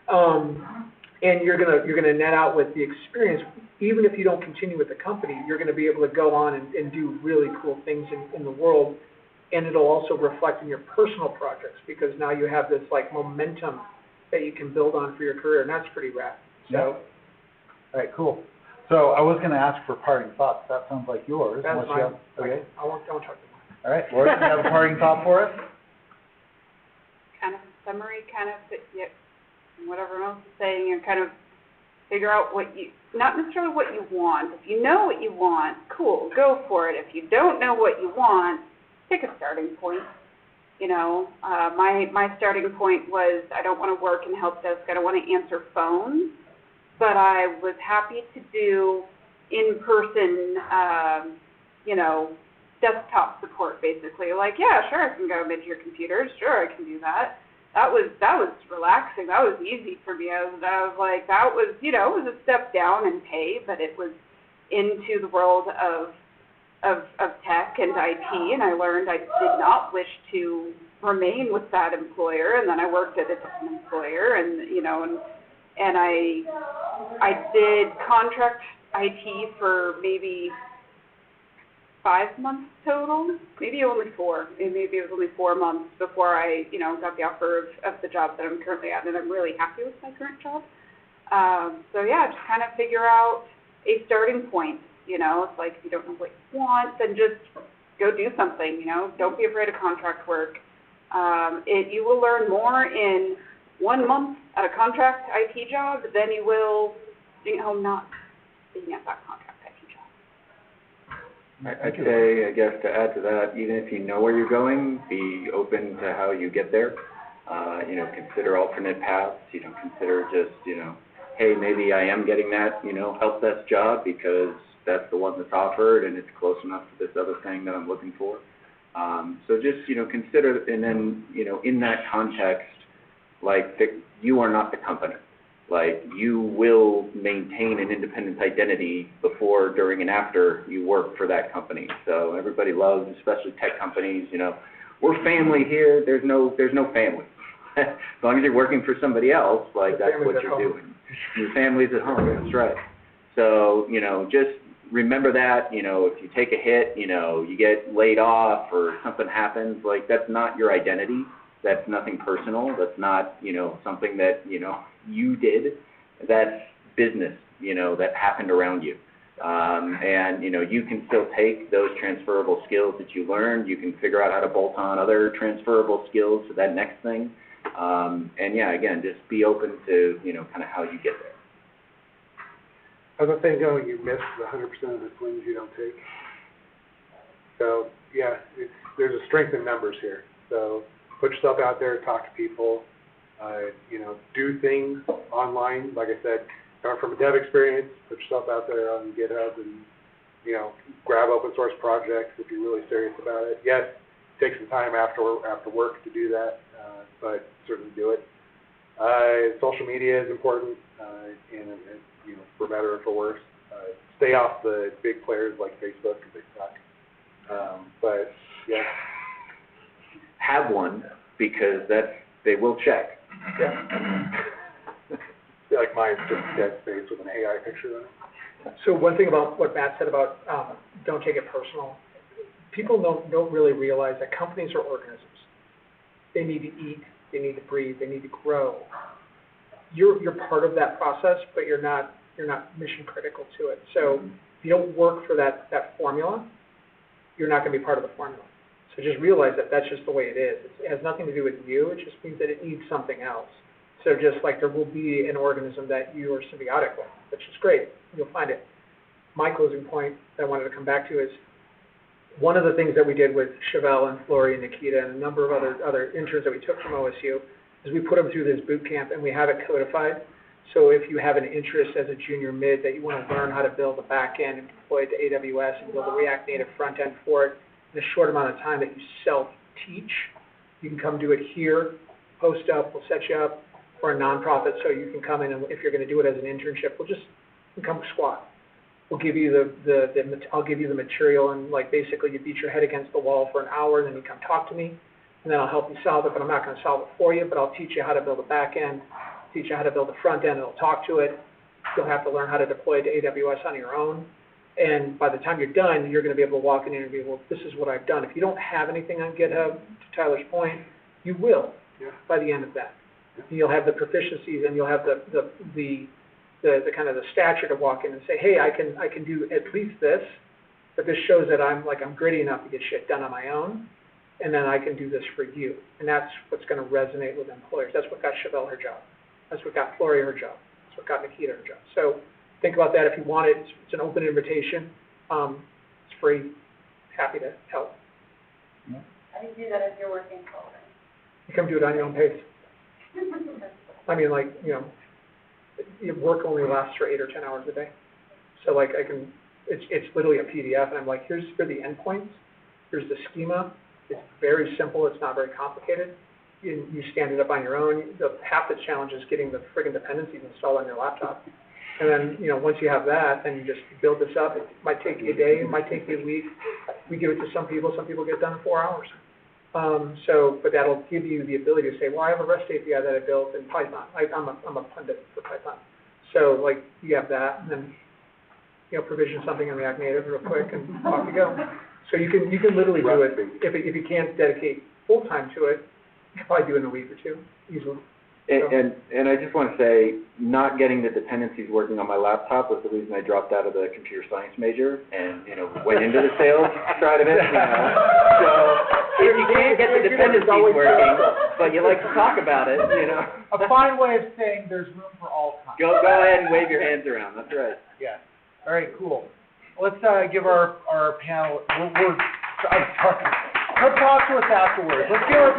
and you're going to net out with the experience. Even if you don't continue with the company, you're going to be able to go on and do really cool things in the world, and it'll also reflect in your personal projects, because now you have this like momentum that you can build on for your career, and that's pretty rad. So, all right, cool. So I was going to ask for parting thoughts. That sounds like yours. That's mine. Okay. I won't talk to you. All right, Laurie, do you have a parting thought for us? Kind of summary, what everyone else is saying, and kind of figure out not necessarily what you want. If you know what you want, cool, go for it. If you don't know what you want, pick a starting point. You know, my starting point was I don't want to work in help desk. I don't want to answer phones, but I was happy to do in-person, desktop support, basically. Like, yeah, sure, I can go into your computers. Sure, I can do that. That was relaxing. That was easy for me. I was like, that was, it was a step down in pay, but it was into the world of tech and IT, and I learned I did not wish to remain with that employer, and then I worked at a different employer, and I did contract IT for maybe 5 months total, maybe only 4. Maybe it was only 4 months before I, got the offer of the job that I'm currently at, and I'm really happy with my current job. Just kind of figure out a starting point. It's like if you don't know what you want, then just go do something. Don't be afraid of contract work. You will learn more in 1 month at a contract IT job than you will not being at that contract IT job. I'd say, I guess, to add to that, even if you know where you're going, be open to how you get there. Consider alternate paths. Consider just, hey, maybe I am getting that, help desk job because that's the one that's offered and it's close enough to this other thing that I'm looking for. So just, consider, and then, in that context, you are not the company. You will maintain an independent identity before, during, and after you work for that company. So everybody loves, especially tech companies, we're family here. There's no family. As long as you're working for somebody else, like, The that's family's what at you're home. doing. Your family's at home, that's right. So, just remember that, if you take a hit, you get laid off or something happens, like, that's not your identity. That's nothing personal. That's not, something that, you did. That's business, that happened around you. And, you can still take those transferable skills that you learned. You can figure out how to bolt on other transferable skills to that next thing. And yeah, again, just be open to, kind of how you get there. Other thing, you miss the 100% of the swings you don't take. So, yeah, there's a strength in numbers here. So put yourself out there, talk to people, do things online. Like I said, coming from a dev experience, put yourself out there on GitHub and, grab open source projects if you're really serious about it. Yes, take some time after work to do that, but certainly do it. Social media is important, and for better or for worse. Stay off the big players like Facebook and TikTok. But yeah. Have one, because they will check. Yeah. Like mine's just dead space with an AI picture on it. So one thing about what Matt said about don't take it personal, people don't really realize that companies are organisms. They need to eat, they need to breathe, they need to grow. You're part of that process, but you're not mission critical to it. So if you don't work for that formula, you're not going to be part of the formula. So just realize that that's just the way it is. It has nothing to do with you. It just means that it needs something else. So just like there will be an organism that you are symbiotic with, which is great. You'll find it. My closing point that I wanted to come back to is one of the things that we did with Chevelle and Laurie and Nikita and a number of other interns that we took from OSU is we put them through this boot camp and we have it codified. So if you have an interest as a junior mid that you want to learn how to build a back end and deploy it to AWS and build a React Native front end for it in a short amount of time that you self-teach, you can come do it here, post up, we'll set you up for a nonprofit so you can come in and if you're going to do it as an internship, we'll just come squat. We'll give you I'll give you the material and like basically you beat your head against the wall for an hour and then you come talk to me and then I'll help you solve it, but I'm not going to solve it for you, but I'll teach you how to build a back end, teach you how to build a front end, and I'll talk to it. You'll have to learn how to deploy it to AWS on your own. And by the time you're done, you're going to be able to walk in and be, well, this is what I've done. If you don't have anything on GitHub, to Tyler's point, you will by the end of that. You'll have the proficiencies and you'll have the kind of the stature to walk in and say, hey, I can do at least this, but this shows that I'm gritty enough to get shit done on my own, and then I can do this for you. And that's what's going to resonate with employers. That's what got Chevelle her job. That's what got Laurie her job. That's what got Nikita her job. So think about that if you want it. It's an open invitation. It's free. Happy to help. I think do that if you're working full time. You come do it on your own pace. I mean, your work only lasts for 8 or 10 hours a day. So it's literally a PDF, and I'm like, here's for the endpoints. Here's the schema. It's very simple. It's not very complicated. You stand it up on your own. Half the challenge is getting the friggin' dependencies installed on your laptop. And then, once you have that, then you just build this up. It might take you a day. It might take you a week. We give it to some people. Some people get it done in 4 hours. But that'll give you the ability to say, well, I have a REST API that I built in Python. I'm a pundit for Python. So, you have that, and then, provision something in React Native real quick, and off you go. So you can literally do it. If you can't dedicate full time to it, you can probably do it in a week or two, easily. And I just want to say, not getting the dependencies working on my laptop was the reason I dropped out of the computer science major and, went into the sales side of it, So if you can't get the dependencies working, but you like to talk about it, A fine way of saying there's room for all kinds. Go ahead and wave your hands around, that's right. Yeah. All right, cool. Let's give our panel, I'm sorry. Come talk to us afterwards. Let's give our